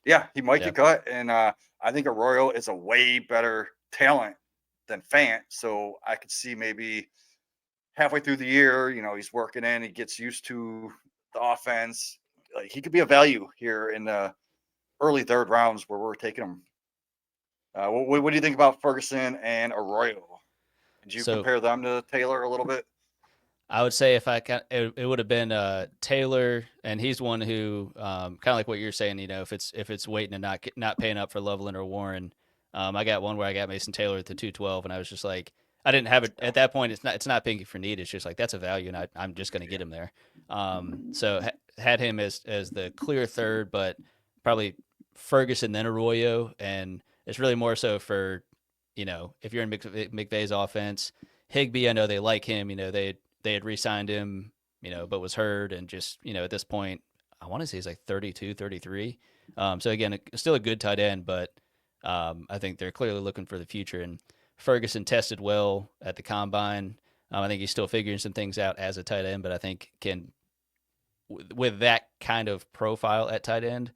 he might get cut. And I think Arroyo is a way better talent than Fant. So I could see maybe halfway through the year, he's working in, he gets used to the offense. Like he could be a value here in the early third rounds where we're taking him. What do you think about Ferguson and Arroyo? Did you compare them to Taylor a little bit? I would say if I can, it would have been Taylor, and he's one who kind of like what you're saying. If it's waiting and not paying up for Loveland or Warren, I got one where I got Mason Taylor at the 212, and I was just like, I didn't have it at that point. It's not pinky for need. It's just like that's a value, and I'm just going to get him there. So had him as the clear third, but probably Ferguson then Arroyo, and it's really more so for if you're in McVay's offense. Higbee, I know they like him. They had re-signed him, but was hurt, and just at this point, I want to say he's like 32, 33. So again, still a good tight end, but I think they're clearly looking for the future. And Ferguson tested well at the combine. I think he's still figuring some things out as a tight end, but I think with that kind of profile at tight end,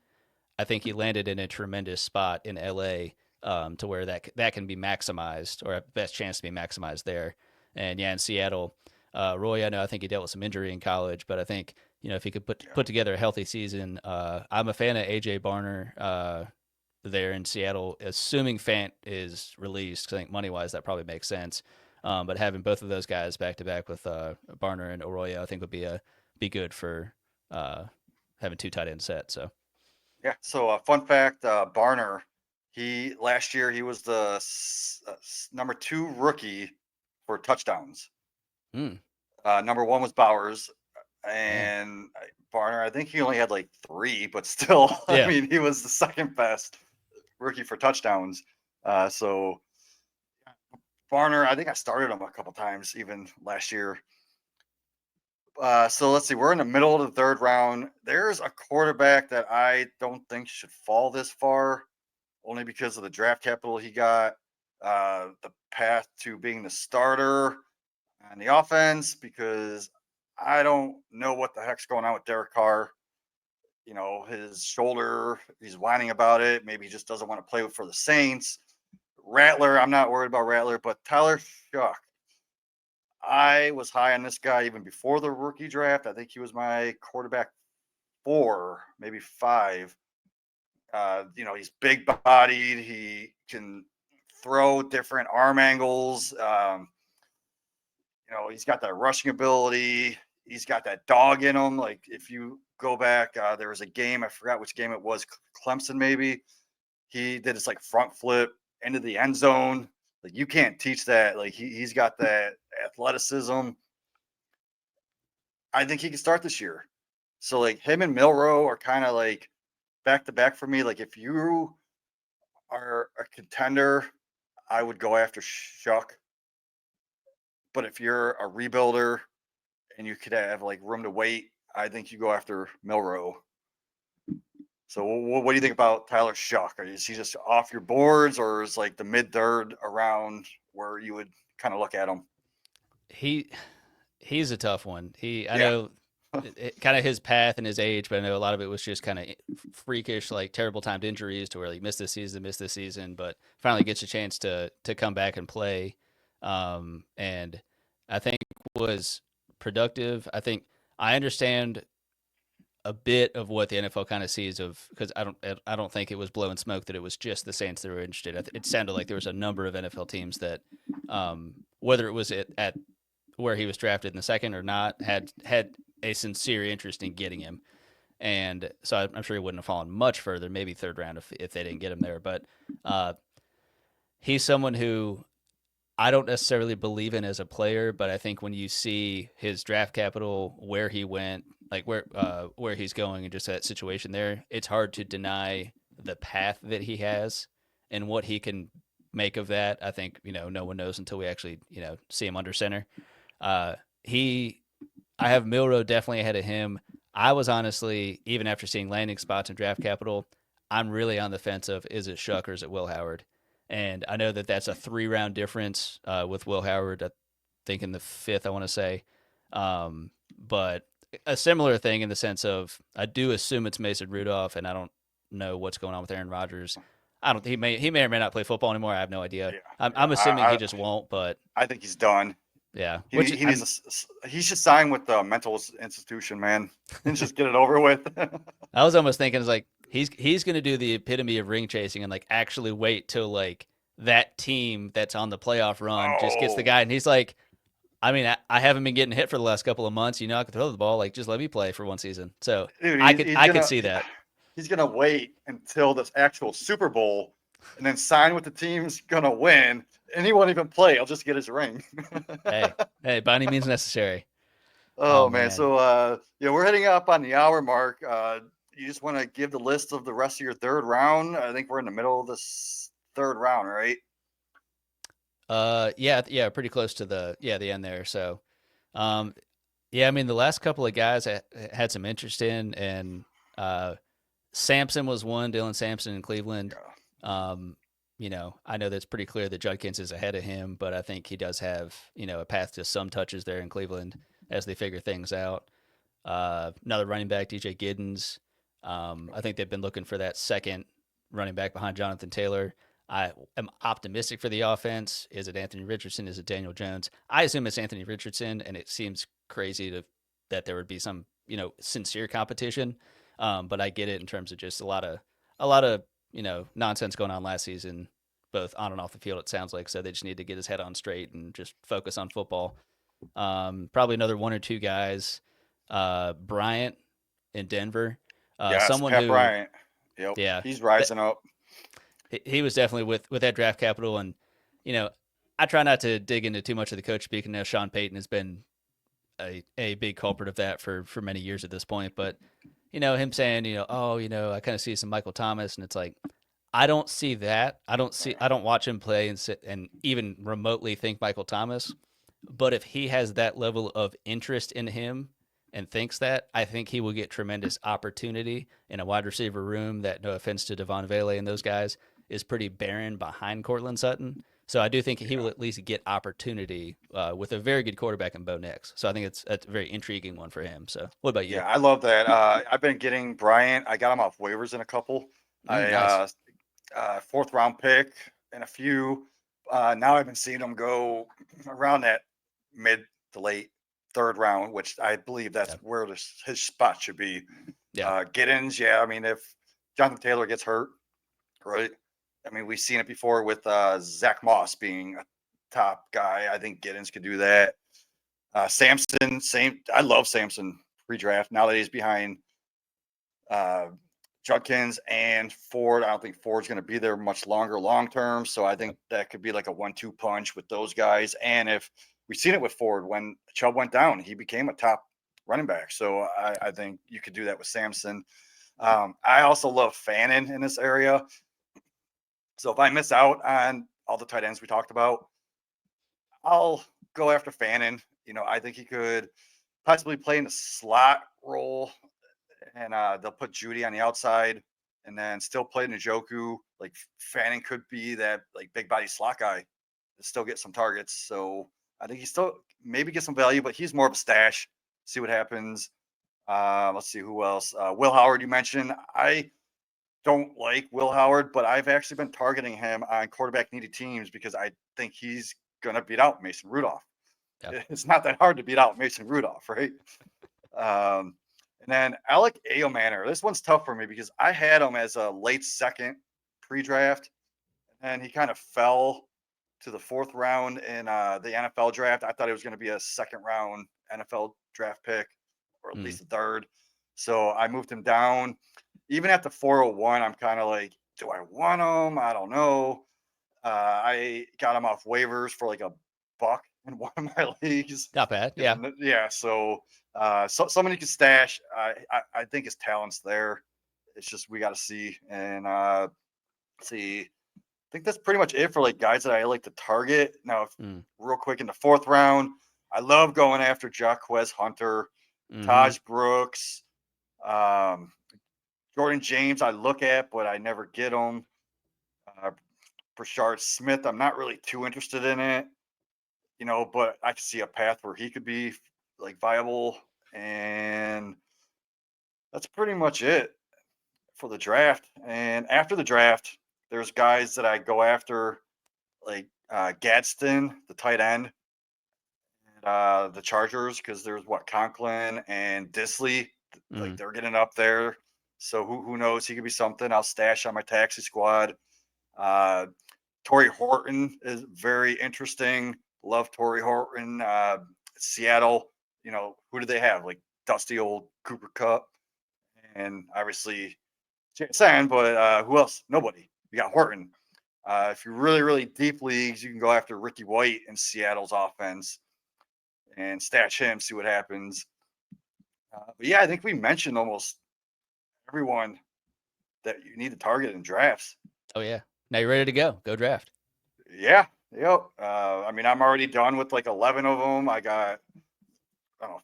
I think he landed in a tremendous spot in LA to where that can be maximized or have the best chance to be maximized there. And yeah, in Seattle, Roy, I know I think he dealt with some injury in college, but I think if he could put together a healthy season, I'm a fan of AJ Barner there in Seattle, assuming Fant is released. 'Cause I think money wise that probably makes sense. But having both of those guys back to back with Barner and Arroyo, I think would be good for having two tight end set. So Yeah. So, fun fact: Barner, last year he was the number 2 rookie for touchdowns. mm, Number 1 was Bowers, man, and Barner, I think he only had like 3, but still, I yeah, mean, he was the second best rookie for touchdowns. So Barner, I think I started him a couple times even last year. So let's see, we're in the middle of the third round. There's a quarterback that I don't think should fall this far, only because of the draft capital he got, the path to being the starter on the offense, because I don't know what the heck's going on with Derek Carr. His shoulder, he's whining about it. Maybe he just doesn't want to play for the Saints. Rattler, I'm not worried about Rattler, but Tyler Shough, I was high on this guy even before the rookie draft. I think he was my quarterback 4, maybe 5. He's big bodied. He can throw different arm angles. He's got that rushing ability. He's got that dog in him. Like, if you go back, there was a game, I forgot which game it was, Clemson maybe. He did his like front flip into the end zone. Like, you can't teach that. Like, he's got that athleticism. I think he can start this year. So like him and Milroe are kind of like back to back for me. Like, if you are a contender, I would go after Shough. But if you're a rebuilder and you could have like room to wait, I think you go after Milroe. So what do you think about Tyler Shough? Is he just off your boards, or is like the mid third around where you would kind of look at him? he he's a tough one. I Yeah. know kind of his path and his age, but I know a lot of it was just kind of freakish, like terrible timed injuries to where he missed this season, but finally gets a chance to come back and play. And I think was productive. I understand a bit of what the NFL kind of sees of, because I don't think it was blowing smoke that it was just the Saints that were interested. It sounded like there was a number of NFL teams that, whether it was at where he was drafted in the second or not, had a sincere interest in getting him. And so I'm sure he wouldn't have fallen much further, maybe third round if they didn't get him there. But he's someone who I don't necessarily believe in as a player, but I think when you see his draft capital, where he went, like where he's going, and just that situation there, it's hard to deny the path that he has and what he can make of that. I think no one knows until we actually see him under center. Uh, he, I have Milroe definitely ahead of him. I was honestly, even after seeing landing spots and draft capital, I'm really on the fence of, is it Shough or is it Will Howard? And I know that that's a 3 round difference with Will Howard, I think in the 5th, I want to say. But a similar thing in the sense of, I do assume it's Mason Rudolph, and I don't know what's going on with Aaron Rodgers. I don't. He may or may not play football anymore. I have no idea. Yeah. I'm assuming he just won't. But I think he's done. yeah, He, he needs he should sign with the mental institution, man, and just get it over with. I was almost thinking, it's like he's going to do the epitome of ring chasing and like actually wait till like that team that's on the playoff run just gets the Oh, guy, and he's like, I mean, I haven't been getting hit for the last couple of months. I can throw the ball. Like, just let me play for one season. So dude, I could see that. he's gonna wait until this actual Super Bowl and then sign with the team's gonna win, and he won't even play. He'll just get his ring. Hey, by any means necessary. Oh Oh man, man. so we're heading up on the hour mark. You just want to give the list of the rest of your third round? I think we're in the middle of this third round, right? Yeah, pretty close to the end there. So, um, yeah, I mean, the last couple of guys I had some interest in, and Sampson was one, Dylan Sampson in Cleveland. Yeah. Um, I know that's pretty clear that Judkins is ahead of him, but I think he does have, a path to some touches there in Cleveland as they figure things out. Another running back, DJ Giddens. I think they've been looking for that second running back behind Jonathan Taylor. I am optimistic for the offense. Is it Anthony Richardson? Is it Daniel Jones? I assume it's Anthony Richardson, and it seems crazy that there would be some, sincere competition. But I get it in terms of just a lot of nonsense going on last season, both on and off the field. It sounds like so they just need to get his head on straight and just focus on football. Probably another one or two guys. Bryant in Denver. Yes, Someone Pat who, Bryant. Yep, yeah, he's rising up. he was definitely with that draft capital. And, I try not to dig into too much of the coach speak. Now, Sean Payton has been a big culprit of that for many years at this point. But, him saying, I kind of see some Michael Thomas. And it's like, I don't see that. I don't watch him play and sit and even remotely think Michael Thomas. But if he has that level of interest in him and thinks that, I think he will get tremendous opportunity in a wide receiver room that, no offense to Devon Vele and those guys, is pretty barren behind Cortland Sutton. So I do think he will at least get opportunity with a very good quarterback in Bo Nix. So I think it's a very intriguing one for him. So what about you? Yeah, I love that. I've been getting Bryant. I got him off waivers in a couple. Nice. Fourth round pick and a few. Now I've been seeing him go around that mid to late third round, which I believe that's Yeah. where his spot should be. Yeah. Giddens, yeah. I mean, if Jonathan Taylor gets hurt, right? I mean, we've seen it before with Zach Moss being a top guy. I think Giddens could do that. Samson, same. I love Samson pre-draft. Now that he's behind Judkins and Ford, I don't think Ford's going to be there much longer long term. So I think that could be like a 1-2 punch with those guys. And if we've seen it with Ford, when Chubb went down, he became a top running back. So I think you could do that with Samson. I also love Fannin in this area. So if I miss out on all the tight ends we talked about, I'll go after Fannin. I think he could possibly play in a slot role, and they'll put Judy on the outside, and then still play Njoku. Like Fannin could be that like big body slot guy to still get some targets. So I think he still maybe get some value, but he's more of a stash. See what happens. Let's see who else. Will Howard, you mentioned. I don't like Will Howard, but I've actually been targeting him on quarterback needy teams because I think he's going to beat out Mason Rudolph. Yeah. It's not that hard to beat out Mason Rudolph, right? And then Alec Ayomanor. This one's tough for me because I had him as a late second pre-draft, and he kind of fell to the fourth round in the NFL draft. I thought he was going to be a second round NFL draft pick, or at least a third. So I moved him down. Even at the 401, I'm kind of like, do I want him? I don't know. I got him off waivers for like $1 in one of my leagues. Not bad. Yeah. Yeah. So somebody can stash. I think his talent's there. It's just we got to see. And see. I think that's pretty much it for like guys that I like to target. Now, real quick in the fourth round, I love going after Jaquez Hunter, Taj Brooks, Jordan James. I look at, but I never get them. Brashard Smith, I'm not really too interested in it, but I can see a path where he could be like viable. And that's pretty much it for the draft. And after the draft, there's guys that I go after, like Gadsden, the tight end, and the Chargers, because there's Conklin and Disley, like they're getting up there. So who knows? He could be something. I'll stash on my taxi squad. Torrey Horton is very interesting. Love Torrey Horton. Seattle, who do they have? Like dusty old Cooper Kupp, and obviously JSN, but who else? Nobody. You got Horton. If you're really, really deep leagues, you can go after Ricky White in Seattle's offense and stash him, see what happens. But yeah, I think we mentioned almost everyone that you need to target in drafts. Oh, yeah. Now you're ready to go. Go draft. Yeah. Yep. I mean, I'm already done with like 11 of them. I got,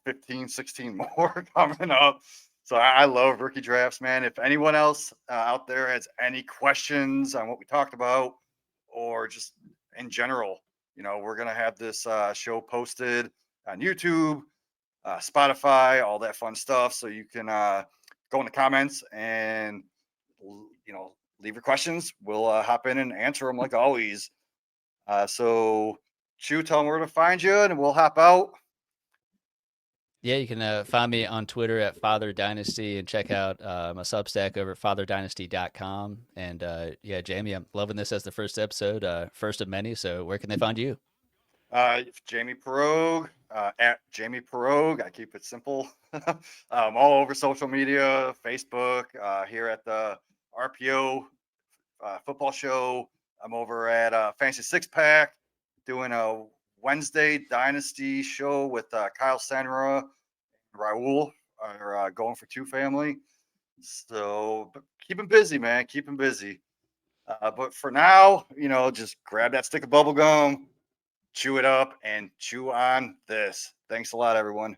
15, 16 more coming up. So I love rookie drafts, man. If anyone else out there has any questions on what we talked about or just in general, we're going to have this show posted on YouTube, Spotify, all that fun stuff. So you can go in the comments and, leave your questions. We'll hop in and answer them like always. So, Shough, tell them where to find you, and we'll hop out. Yeah, you can find me on Twitter at Father Dynasty and check out my Substack over at fatherdynasty.com. And yeah, Jamie, I'm loving this as the first episode, first of many. So where can they find you? Jamie Perog, at Jamie Perog. I keep it simple. All over social media, Facebook, here at the RPO football show. I'm over at Fancy Six Pack doing a Wednesday Dynasty show with Kyle Senra and Raul, are going for two family. So keep him busy, man. Keep him busy. But for now, just grab that stick of bubble gum, chew it up, and chew on this. Thanks a lot, everyone.